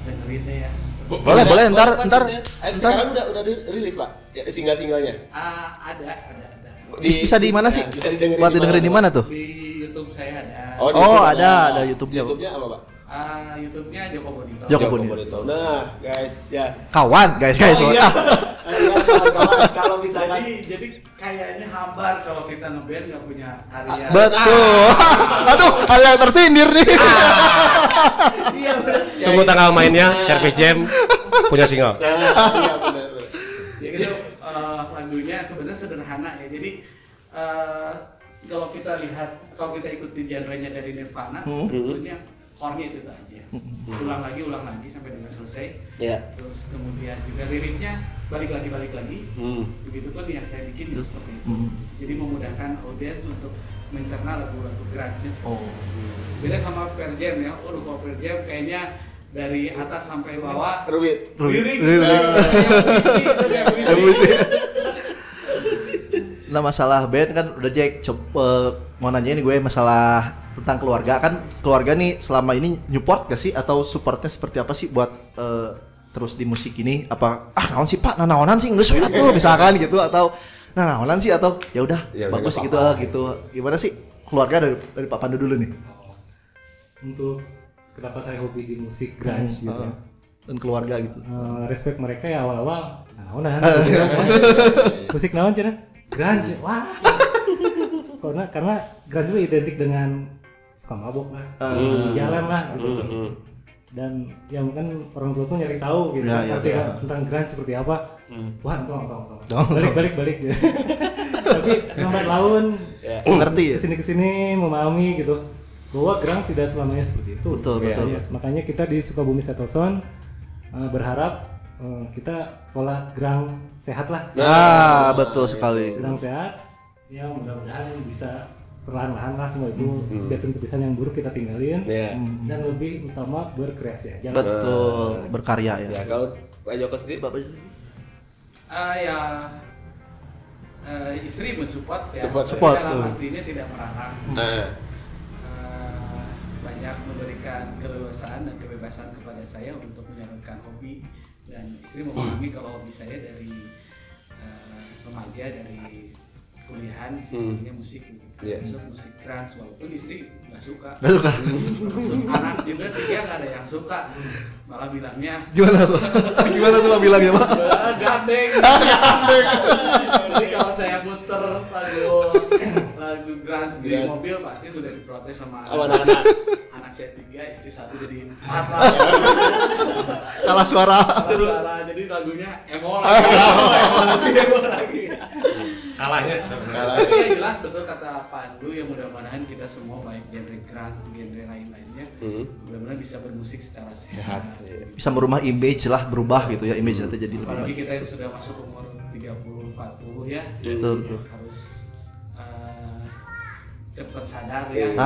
dengerin deh ya. Boleh ntar sekarang udah dirilis Pak ya, single-singlenya. Ada. Bisa di mana sih? Bisa didengerin. Buat didengerin di mana tuh? Di YouTube saya ada. Ada YouTube-nya. YouTube-nya apa Pak? YouTube-nya Joko Bonito. Joko Bonito. Nah, guys, ya. Kawan, guys. Iya. Kawan, kalau misalkan jadi kayaknya hambar kalau kita ngeband nggak punya karya. Betul. Aduh, hal yang tersindir nih. Iya benar. Tunggu tanggal mainnya, Service Jam punya single. Iya benar. Ya gitu, lagunya sebenarnya sederhana ya. Jadi kalau kita ikutin genre-nya dari Nirvana, sebetulnya core-nya itu aja. Ulang lagi sampai dengan selesai. Iya. Terus kemudian juga liriknya balik lagi. Begitupun yang saya bikin itu seperti itu. Jadi memudahkan audiens untuk mencerna lagu-lagu grunge-nya seperti itu. Beda sama Pearl Jam ya. Kalau Pearl Jam kayaknya dari atas sampai bawah Rumit. lirik kayak puisi. Nah masalah band kan udah Jack, coba mau nanya ini gue masalah tentang keluarga. Kan keluarga nih selama ini support gak sih atau supportnya seperti apa sih buat terus di musik ini? Apa naon sih Pak, naonan sih nggak suka tuh misalkan gitu, atau naonan sih, atau ya udah bagus gitu gitu. Gimana sih keluarga dari Pak Pandu dulu nih? Untuk kenapa saya hobi di musik grunge gitu ya. Dan keluarga gitu. Respect mereka ya awal-awal naonan. Musik naon cenah? Grunge. Wah. Karena grunge itu identik dengan suka mabok lah, di jalan lah gitu. Dan ya mungkin orang tua tuh nyari tahu gitu tentang grunge seperti apa. Wah, tolong. Balik gitu. Tapi lambat laun ngerti ya? Kesini memahami gitu bahwa grunge tidak selamanya seperti itu. Betul. Ya, makanya kita di Sukabumi Settleson berharap kita pola grunge sehat lah. Betul sekali. Grunge sehat, ya mudah-mudahan bisa perlahan-lahan lah semua itu kebiasaan-kebiasaan yang buruk kita tinggalin, dan lebih utama berkreasi aja. Betul, berkarya ya. Ya kalau Pak Joko sendiri, Bapak Istri mensupport ya. Support. Dalam artinya tidak melarang. Banyak memberikan keleluasaan dan kebebasan kepada saya untuk menyalurkan hobi, dan istri memahami kalau hobi saya dari remaja, dari kuliahan sebenarnya musik. Masuk musik keras, walaupun istri nggak suka. Termasuk anak juga dia nggak ada yang suka, malah bilangnya gimana tuh Pak bilangnya Pak? Gandeng. Jadi kalau saya muter lagu grunge di mobil pasti sudah diprotes sama anak-anak. Anak saya 3, istri 1 jadi 4 lah. Kalah suara. Jadi lagunya emo lagi. Kalahnya. Tapi yang jelas betul kata Pandu, ya mudah-mudahan kita semua baik genre grunge atau genre lain-lainnya mudah-mudahan bisa bermusik secara sehat. Bisa merubah image lah, berubah gitu ya, image nanti jadi lebih Apalagi baik. kita yang sudah masuk umur 30-40 ya, Betul. harus cepat sadar ya.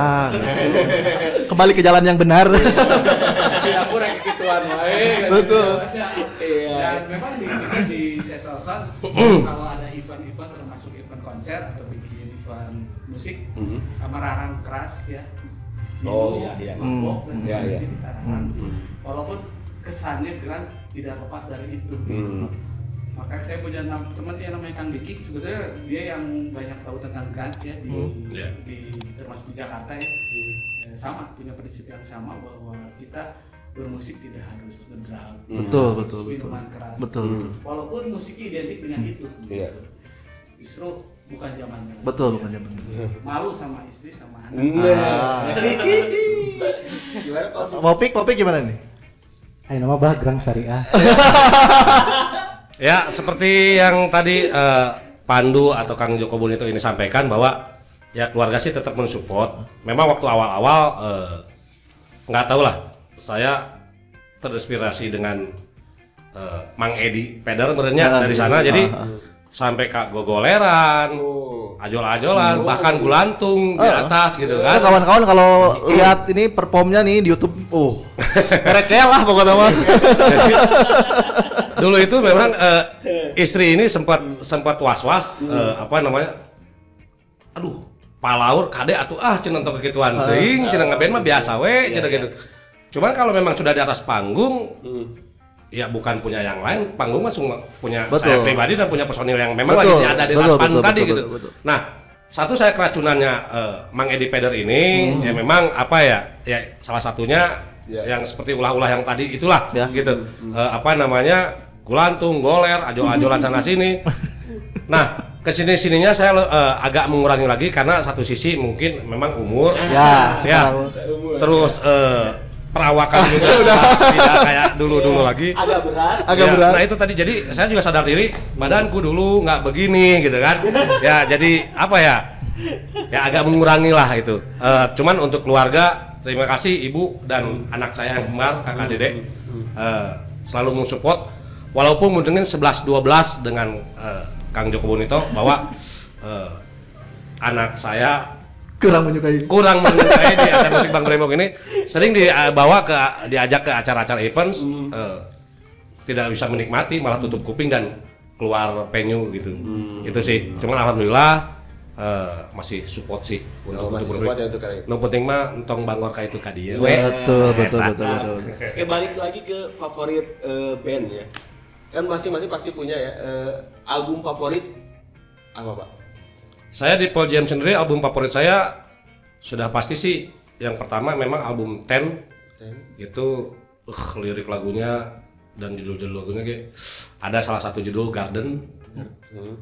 Kembali ke jalan yang benar. Tidak kurang kegituan wae. Betul. Dan memang kita di Settleson kalau ada event-event termasuk event konser atau bikin event musik mararang keras ya. Mabok dan sebagainya dilarang. Walaupun kesannya grunge tidak lepas dari itu. Maka saya punya teman yang namanya Kang Diki, sebetulnya dia yang banyak tahu tentang grunge ya di termasuk di Jakarta ya. Sama punya prinsip yang sama bahwa kita bermusik tidak harus ngedrum, Betul. minuman keras. Betul. Walaupun musik identik dengan itu. Justru bukan zamannya. Betul, bukan zaman. Malu sama istri sama anak. gimana Pak? Popik gimana nih? Ayo nama bah grunge syariah. Ya, seperti yang tadi Pandu atau Kang Joko Bonito ini sampaikan bahwa ya keluarga sih tetap mensupport. Memang waktu awal-awal nggak tahu lah, saya terinspirasi dengan Mang Edi Peder sebenarnya dari sana, jadi sampai Kak Gogoleran, ajol-ajolan, bahkan gulantung di atas gitu kan. Kawan-kawan kalau lihat ini performnya nih di YouTube, mereka lah pokoknya mah. Dulu itu memang istri ini sempat was-was apa namanya, aduh palaur kade atuh cenah tong kekituan teuing, cenah ngeband mah biasa we cenah gitu. Cuman kalau memang sudah di atas panggung, ya bukan punya yang lain, panggung mah punya saya pribadi dan punya personil yang memang lagi ada di atas panggung tadi gitu. Nah, satu saya keracunannya Mang Edi Peder ini ya memang apa ya salah satunya yang seperti ulah-ulah yang tadi itulah gitu. Apa namanya, gulantung, goler, ajol-ajolan sana sini. Nah, kesini-sininya saya agak mengurangi lagi karena satu sisi mungkin memang umur terus perawakan juga sudah tidak kayak dulu lagi, agak berat. Nah itu tadi, jadi saya juga sadar diri badanku dulu nggak begini gitu kan. Ya jadi apa ya agak mengurangi lah itu. Cuman untuk keluarga terima kasih ibu dan anak saya yang kembar, kakak Dede, selalu mensupport. Walaupun mungkin 11-12 dengan Kang Joko Bonito bahwa anak saya Kurang menyukai. di acara musik Bang Bremok ini sering diajak ke acara-acara events, tidak bisa menikmati, malah tutup kuping dan keluar venue gitu. Itu sih. Cuman alhamdulillah masih support sih untuk support ya untuk kalian. No penting mah entong bangor ka itu ka dieu. Betul. Oke, balik lagi ke favorit band ya. Kan masing-masing pasti punya ya album favorit apa, Pak? Saya di Pearl Jam sendiri album favorit saya sudah pasti sih yang pertama memang album 10. Itu lirik lagunya dan judul-judul lagunya kayak ada salah satu judul Garden.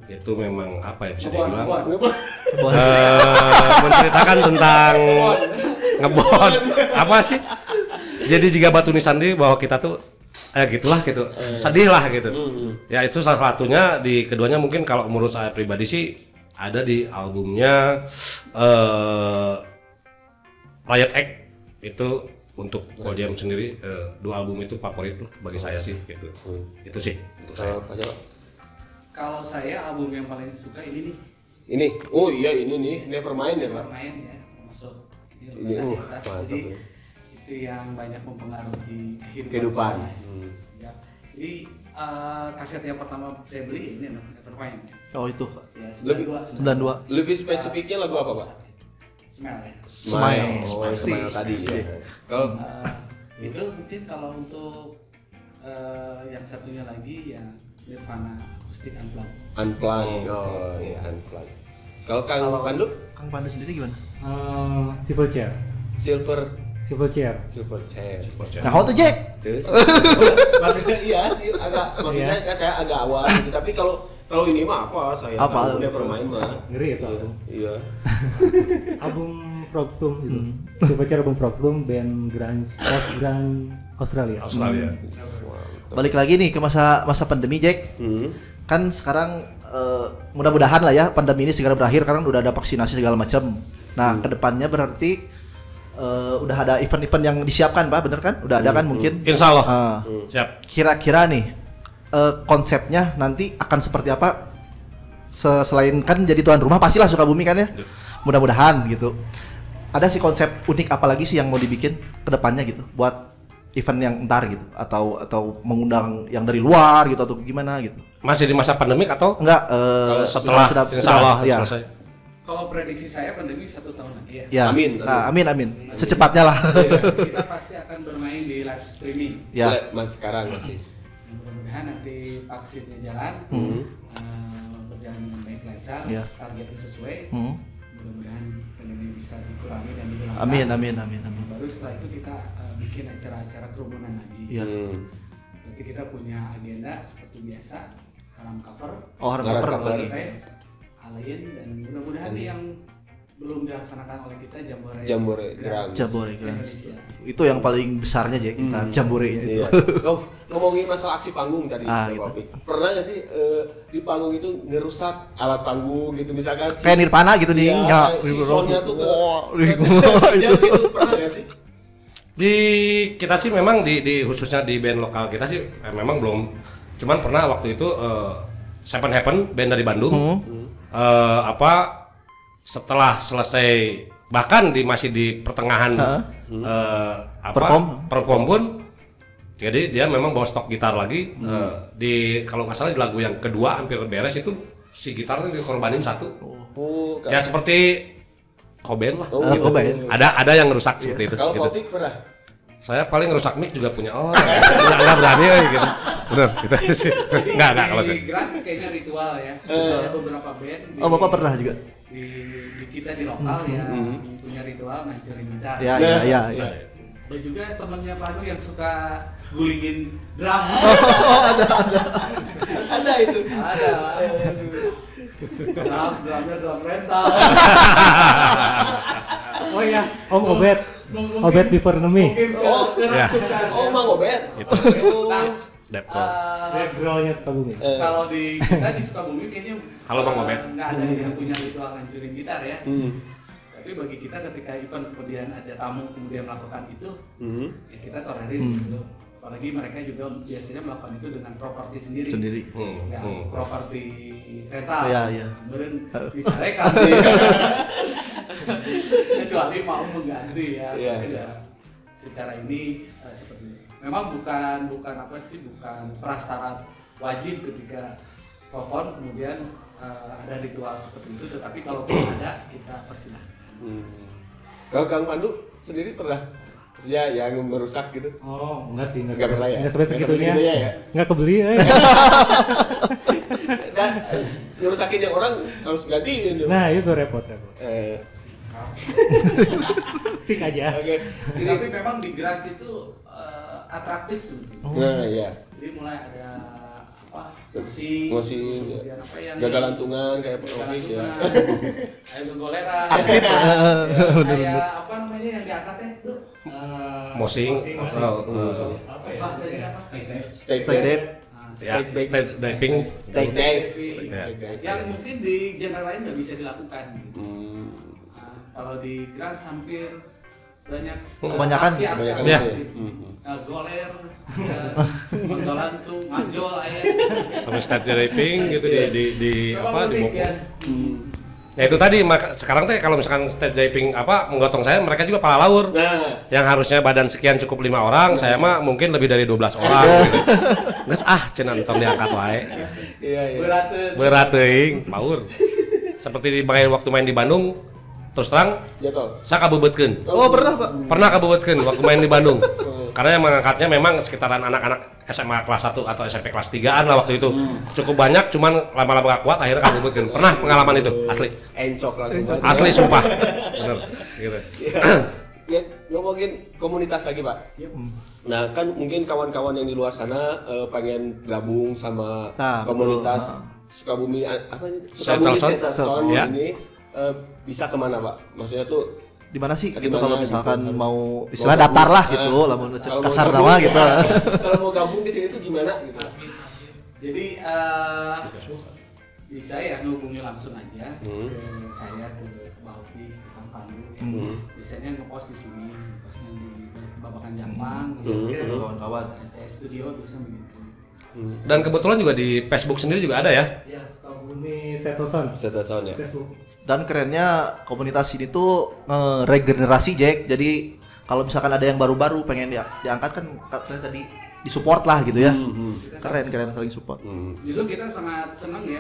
Itu memang apa ya bisa dibilang menceritakan tentang ngebon apa sih, jadi jika batu nisandi bahwa kita tuh gitulah gitu, sedih lah gitu. Ya itu salah satunya. Di keduanya mungkin kalau menurut saya pribadi sih ada di albumnya Riot Act. Itu untuk Pearl Jam sendiri, dua album itu favorit bagi saya sih gitu. Itu sih untuk saya. Kalau saya album yang paling suka ini nih. Ini, oh iya ini nih, Nevermind ya, Pak. Nevermind ya, termasuk ini Ini, lukisan di atas. mantap Jadi ya. itu yang banyak mempengaruhi Kehidupan. saya. Ya. Jadi kaset yang pertama saya beli ini Nevermind. Oh itu. Ya, Lebih- 92. Lebih spesifiknya lagu apa, Pak? Smell ya. Smile. Oh, Smile tadi ya. Kalau Itu mungkin kalau untuk yang satunya lagi ya Nirvana Acoustic Unplugged. Unplugged, oh iya Unplugged. Kalau Kang Pandu, Kang Pandu sendiri gimana? Civil Chair. Silver Chair. Chair. Nah, how to Jack? Terus maksudnya iya sih maksudnya kan saya agak awal gitu. Tapi kalau ini mah apa saya Apa? Nevermind mah. Ngeri itu album. Iya. Album Frogstomp itu. Civil Chair album Frogstomp, band grunge Australia. Balik lagi nih ke masa pandemi, Jack. Kan sekarang mudah-mudahan lah ya pandemi ini segera berakhir karena udah ada vaksinasi segala macam. Nah, kedepannya berarti udah ada event-event yang disiapkan, Pak, bener kan? Udah ada kan mungkin? Insya Allah. Siap. Kira-kira nih konsepnya nanti akan seperti apa? Selain kan jadi tuan rumah pastilah Sukabumi kan ya. Mudah-mudahan gitu. Ada sih konsep unik apa lagi sih yang mau dibikin kedepannya gitu buat event yang entar gitu atau mengundang yang dari luar gitu atau gimana gitu? Masih di masa pandemik atau Enggak, setelah insya Allah ya. selesai? Kalau prediksi saya pandemi 1 tahun lagi ya. Ya. Amin. Nah, amin. Secepatnya lah. Kita pasti akan bermain di live streaming. Ya. Mas sekarang masih. Mudah-mudahan nanti vaksinnya jalan, berjalan dengan baik lancar, Ya. targetnya sesuai. Hmm. Mudah-mudahan pandemi bisa dikurangi dan dihilangkan. Amin. Baru setelah itu kita bikin acara-acara kerumunan lagi. Iya. Nanti kita punya agenda seperti biasa, haram cover, Oh, harus Harap cover cover. lagi. Fest, Alien, dan mudah-mudahan yang belum dilaksanakan oleh kita Jambore Drums. Jambore Drums. Indonesia. Itu yang paling besarnya Jack, kita jamborenya itu. Iya. Oh, ngomongin masalah aksi panggung tadi, Gitu. Topik. Pernah nggak sih di panggung itu ngerusak alat panggung gitu misalkan Kayak Nirvana gitu nih. Iya, Ya, si soundnya tuh itu. gitu pernah nggak sih? Di kita sih memang di khususnya di band lokal kita sih memang belum. Cuman pernah waktu itu Seven Heaven band dari Bandung setelah selesai bahkan masih di pertengahan perform pun, jadi dia memang bawa stok gitar lagi. Di kalau nggak salah di lagu yang kedua hampir beres itu si gitarnya dikorbanin satu. Oh, Ya seperti Cobain lah. Oh, Cobain. Ada yang rusak seperti itu. kalau gitu. Topik pernah? Saya paling rusak mic juga punya orang. Enggak berani gitu. Bener, gitu sih. Enggak kalau saya. Di Grunge kayaknya ritual ya. Ada beberapa band. Oh, Bapak pernah juga? Di kita di lokal ya punya ritual ngancurin gitar. Ya. Dan juga temannya Panu yang suka gulingin drum. Ada itu. Ada. Drumnya drum rental. Oh iya, Om Obet Before Enemy. Oh, Ya. kerasukan. Oh, Mang Obet. Itu. Nah, Depkon. Red Girl-nya Sukabumi. kalau di kita di Sukabumi kayaknya Halo, Bang Obet. nggak ada yang punya ritual ngancurin gitar ya. Tapi bagi kita ketika event kemudian ada tamu kemudian melakukan itu, ya kita tolerir gitu. Apalagi mereka juga biasanya melakukan itu dengan properti sendiri. Ya, properti rental. Iya. Kemudian dicarekan. Kecuali mau mengganti ya. Secara ini seperti itu. Memang bukan prasyarat wajib ketika telepon kemudian ada ritual seperti itu, tetapi kalau ada kita persilahkan. Kalau Kang Pandu sendiri pernah yang merusak gitu? Oh, enggak sih, Nggak pernah ya? Enggak sampai Nggak sampai segitunya. segitunya ya? Enggak kebeli ya. Dan ngerusakin yang orang harus gantiin. Nah, itu repot. Stick aja. Oke. Tapi memang di Grants itu atraktif sebetulnya. Nah, iya. Jadi mulai ada kursi, kemudian apa yang Gagalantungan kayak Opik ya. Kayak gogoleran. Kayak apa namanya yang diangkat itu? Mosing. Apa ya? Steak Steak dip. Ya, stage diving. Steak dip. Yang mungkin di genre lain nggak bisa dilakukan gitu. Kalau di Grants hampir banyak Kebanyakan ya. Goler, menggalantung, majol, Sama stage diving gitu di apa di ya. Ya itu tadi sekarang teh kalau misalkan stage diving menggotong saya mereka juga pala laur. Yang harusnya badan sekian cukup 5 orang, saya mah mungkin lebih dari 12 orang gitu. Geus cenah nonton diangkat wae. Iya. Berat teuing, paur. Seperti di waktu main di Bandung, terus terang Jatuh. saya kabebetkeun. Oh, pernah, Pak. Pernah kabebetkeun waktu main di Bandung. Karena yang mengangkatnya memang sekitaran anak-anak SMA kelas 1 atau SMP kelas 3-an lah waktu itu. Cukup banyak, cuman lama-lama gak kuat akhirnya kabebetkeun. Pernah pengalaman itu, asli. Encok langsung. Asli sumpah. Bener, gitu. Ya, ngomongin komunitas lagi, Pak. Nah, kan mungkin kawan-kawan yang di luar sana pengen gabung sama komunitas Sukabumi apa ini? Sukabumi Setelson ya. Ini bisa kemana, Pak? Maksudnya tuh Di mana sih gitu Dimana kalau misalkan gitu, mau istilah daftar lah gitu, lamun kalau mau kasar gabung, nama gitu. Kalau mau gabung di sini tuh gimana gitu? Jadi bisa ya hubungi langsung aja ke saya, ke Mbak Opi, ke Kang Pandu. Biasanya ngepost di sini, ngepostnya di Babakan Jampang, Kawan-kawan. CS Studio bisa begitu. Dan kebetulan juga di Facebook sendiri juga ada ya. Ya, Sukabumi Setelson. Setelson ya. Facebook. Dan kerennya komunitas ini tuh regenerasi, Jack. Jadi kalau misalkan ada yang baru-baru pengen diangkat kan katanya tadi disupport lah gitu ya. Keren saling support. Justru kita sangat senang ya.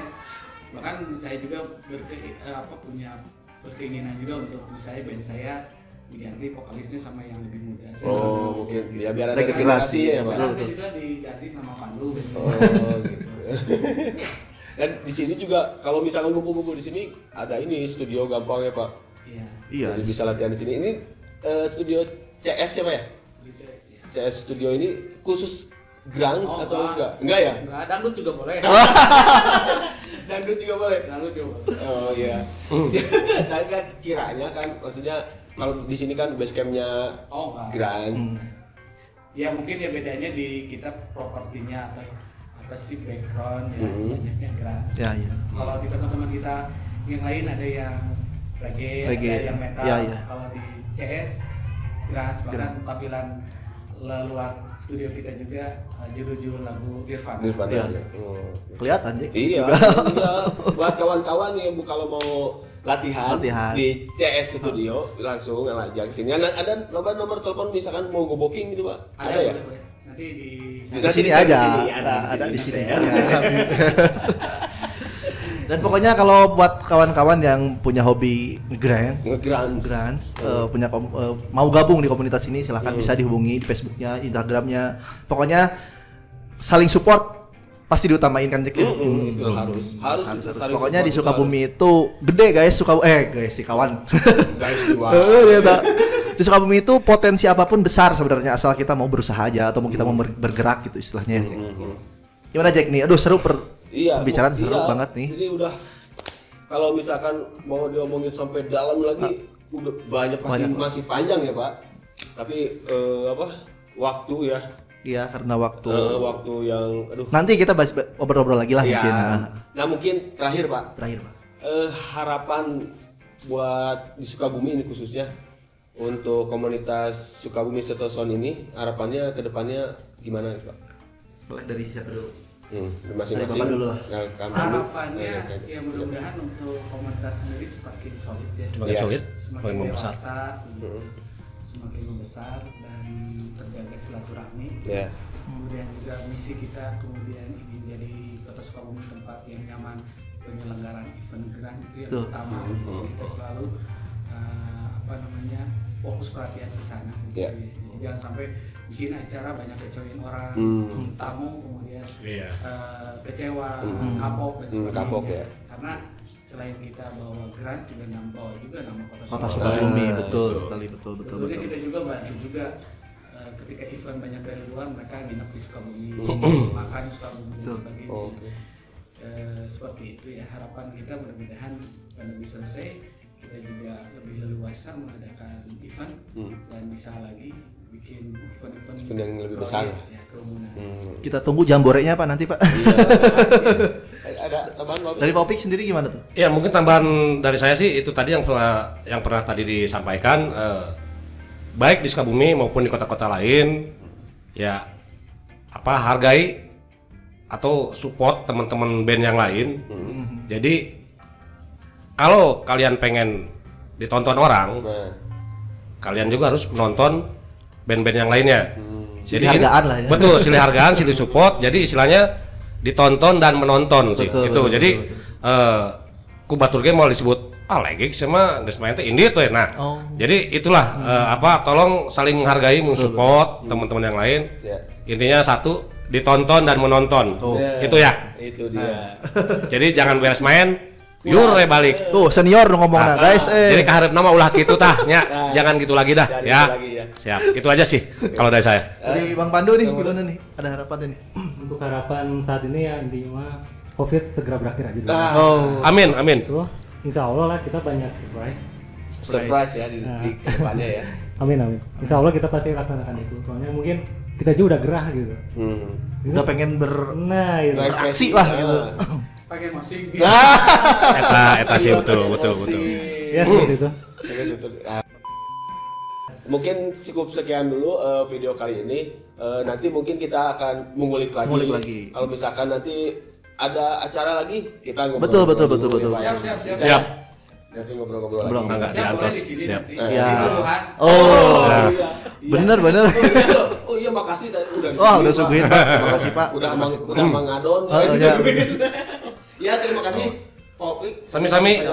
Bahkan saya juga punya berkeinginan juga untuk band saya diganti vokalisnya sama yang lebih muda. Mungkin ya biar ada Regenerasi, regenerasi ya, Pak. Saya juga diganti sama Pandu. Gitu. Dan di sini juga kalau misalkan kumpul-kumpul di sini ada ini studio gampang ya, Pak. Iya. Jadi bisa latihan di sini. Ini studio CS ya, Pak ya? CS studio ini khusus grunge atau enggak? Enggak ya? Enggak, dangdut juga boleh. Dangdut juga boleh. Dangdut juga boleh. Oh iya. Saya kan kiranya kan maksudnya kalau di sini kan base campnya grunge. Ya mungkin ya bedanya di kita propertinya atau apa sih background ya banyaknya grunge. Ya. Kalau di teman-teman kita yang lain ada yang reggae. Ada yang metal. Ya. Kalau di CS grunge, bahkan tampilan luar studio kita juga judul-judul lagu Nirvana. Ya. Kelihatan, Jack. Iya. Buat kawan-kawan yang kalau mau latihan di CS Studio langsung ngajak sini. Ada nomor telepon misalkan mau go booking gitu, Pak? Ada ya? Boleh. Nanti di Sini aja. Ada di sini. Dan pokoknya kalau buat kawan-kawan yang punya hobi grunge, mau gabung di komunitas ini silahkan bisa dihubungi di Facebooknya, Instagramnya. Pokoknya saling support pasti diutamain kan, Jack. Itu harus. Pokoknya di Sukabumi itu gede guys, guys si kawan. Guys dua. Di Sukabumi itu potensi apapun besar sebenarnya asal kita mau berusaha aja atau kita mau bergerak gitu istilahnya. Gimana Jack nih? Aduh seru pembicaraan seru banget nih. Ini udah kalau misalkan mau diomongin sampai dalam lagi udah banyak masih panjang ya, Pak. Tapi waktu ya. Iya, karena waktu yang nanti kita obrol-obrol lagi lah ya. mungkin. Nah, mungkin terakhir Pak. Terakhir, Pak. Harapan buat di Sukabumi ini khususnya untuk komunitas Sukabumi Setoson ini harapannya ke depannya gimana Pak? Boleh dari siapa dulu? Masing-masing. Bapak dulu lah. Nah, kamu dulu. Harapannya ya mudah-mudahan untuk komunitas sendiri semakin solid ya. Semakin solid, Semakin semakin membesar. dewasa, semakin membesar dan terjaga silaturahmi. Ya. Kemudian juga misi kita kemudian ingin jadi Kota Sukabumi tempat yang nyaman penyelenggaraan event grand itu yang Tuh. utama. Kita selalu fokus perhatian ke sana. Ya. Jadi jangan sampai bikin acara banyak kecewain orang, tamu kemudian kecewa, kapok dan sebagainya. Kapok ya. Karena selain kita bawa grand juga bawa juga nama Kota Sukabumi, betul sekali, betul. Sebetulnya kita juga bantu juga ketika event banyak dari luar mereka nginep di Sukabumi, makan di Sukabumi dan sebagainya. Oke. Seperti itu ya, harapan kita mudah-mudahan pandemi selesai kita juga lebih leluasa mengadakan event dan bisa lagi bikin event yang lebih besar ya, kerumunan. Kita tunggu jamborenya Pak nanti Pak. Iya. Ada tambahan Pak? Dari Popik sendiri gimana tuh? Ya mungkin tambahan dari saya sih itu tadi yang pernah tadi disampaikan, baik di Sukabumi maupun di kota-kota lain, ya hargai atau support teman-teman band yang lain. Jadi kalau kalian pengen ditonton orang, kalian juga harus menonton band-band yang lainnya. Jadi hargaan lah ya. Betul, silih hargaan, silih support. Jadi istilahnya ditonton dan menonton sih. Betul, itu. betul, Jadi ku batur ge mau disebut legik sama geus main teh indie tuh ya. Nah, jadi itulah tolong saling menghargai, mensupport teman-teman yang lain. Intinya satu, ditonton dan menonton. Itu ya. Itu dia. Jadi jangan beres main yur balik. Tuh senior ngomongnya guys. Jadi kaharep nama ulah gitu tah nya. Jangan gitu lagi dah Jangan ya. gitu lagi, ya. Siap. Itu aja sih kalau dari saya. Dari Bang Pandu nih gimana nih? Ada harapan nih? Untuk harapan saat ini ya intinya COVID segera berakhir aja dulu. Amin, amin. Itu insya Allah lah kita banyak Surprise ya di depannya ya. Amin. Insya Allah kita pasti laksanakan itu. Soalnya mungkin kita juga udah gerah gitu. Udah pengen Nah, itu. beraksi lah gitu. Pakai musik. Eta sih betul. Ya seperti itu. Mungkin cukup sekian dulu video kali ini. Nanti mungkin kita akan mengulik lagi. Kalau misalkan nanti ada acara lagi, kita ngobrol. Betul. Siap. Nanti ngobrol-ngobrol lagi. Enggak diantos. Siap. Ya. Iya. Bener. Oh iya, makasih tadi udah. Wah, udah suguhin Pak. Terima kasih Pak. Udah mangadon. Iya. Ya, terima kasih. Popik. Sami-sami.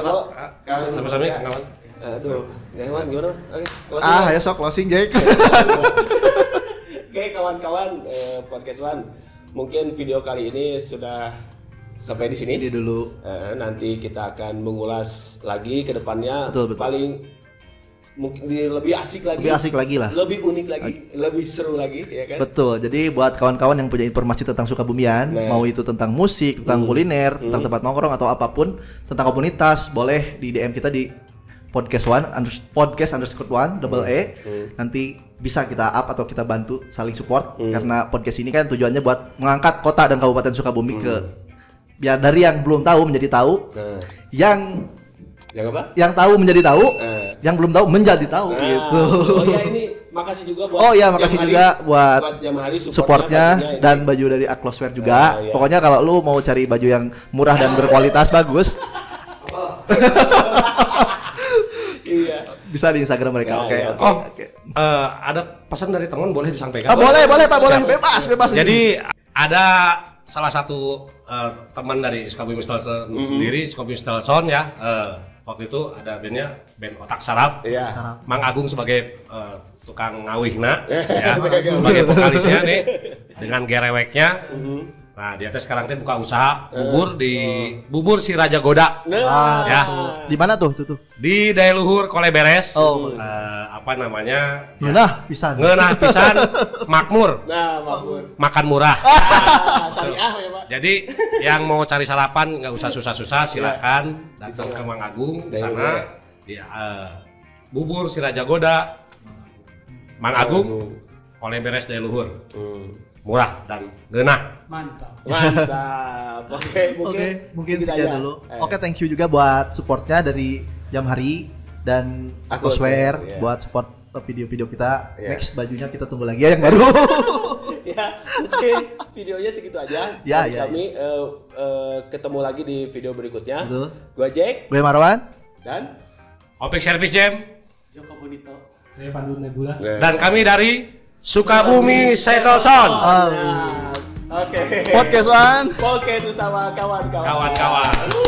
Kang. Sami-sami kawan. Aduh, Dewan gimana? Oke. Ayo sok closing Jack. Oke, kawan-kawan podcast One. Mungkin video kali ini sudah sampai di sini. Ini dulu. Nanti kita akan mengulas lagi ke depannya. Betul. Paling mungkin lebih asik lagi. lah. Lebih unik lagi, lebih seru lagi, ya kan? Betul. Jadi buat kawan-kawan yang punya informasi tentang Sukabumian, mau itu tentang musik, tentang kuliner, tentang tempat nongkrong atau apapun, tentang komunitas, boleh di DM kita di podcast_1 double E. Nanti bisa kita up atau kita bantu saling support karena podcast ini kan tujuannya buat mengangkat kota dan kabupaten Sukabumi ke biar dari yang belum tahu menjadi tahu, yang apa? Yang tahu menjadi tahu, yang belum tahu menjadi tahu gitu. Oh ya, ini makasih juga buat makasih juga buat Jamahari supportnya dan baju dari Akloswear juga. Pokoknya kalau lu mau cari baju yang murah dan berkualitas bagus, iya. bisa di Instagram mereka. Oke. Ada pesan dari teman boleh disampaikan? Boleh Pak, boleh. Bebas. Jadi ada salah satu teman dari Sukabumi Stelson sendiri, Sukabumi Stelson ya. Waktu itu ada band Otak Saraf. Iya. Mang Agung sebagai tukang ngawihna ya, sebagai vokalisnya nih dengan gereweknya. Nah, dia teh sekarang teh buka usaha bubur si Raja Goda. Ya. Di mana tuh? Di Daya Luhur Koleberes. Apa namanya? Ngeunah pisan. Makmur. Nah, makmur. Makan murah. Syariah ya, Pak. Jadi yang mau cari sarapan nggak usah susah-susah, silakan datang ke Mang Agung di sana. Bubur si Raja Goda, Mang Agung, Koleberes Daya Luhur. Murah dan geunah. Mantap. Oke, mungkin sekian dulu. Oke, thank you juga buat supportnya dari jam hari dan Aquaswear, Aquaswear ya. buat support video-video kita. Ya. Next bajunya kita tunggu lagi ya yang baru. Ya, mungkin videonya segitu aja. Ya, Dan ya, kami ketemu lagi di video berikutnya. Betul. Gua Jack Gue Marwan. dan Opik Service Jam Joko Bonito. Saya Pandu Nebula. dan kami dari Sukabumi Settlezone. Oke. Podcast One. Oke, bersama kawan-kawan. Kawan-kawan.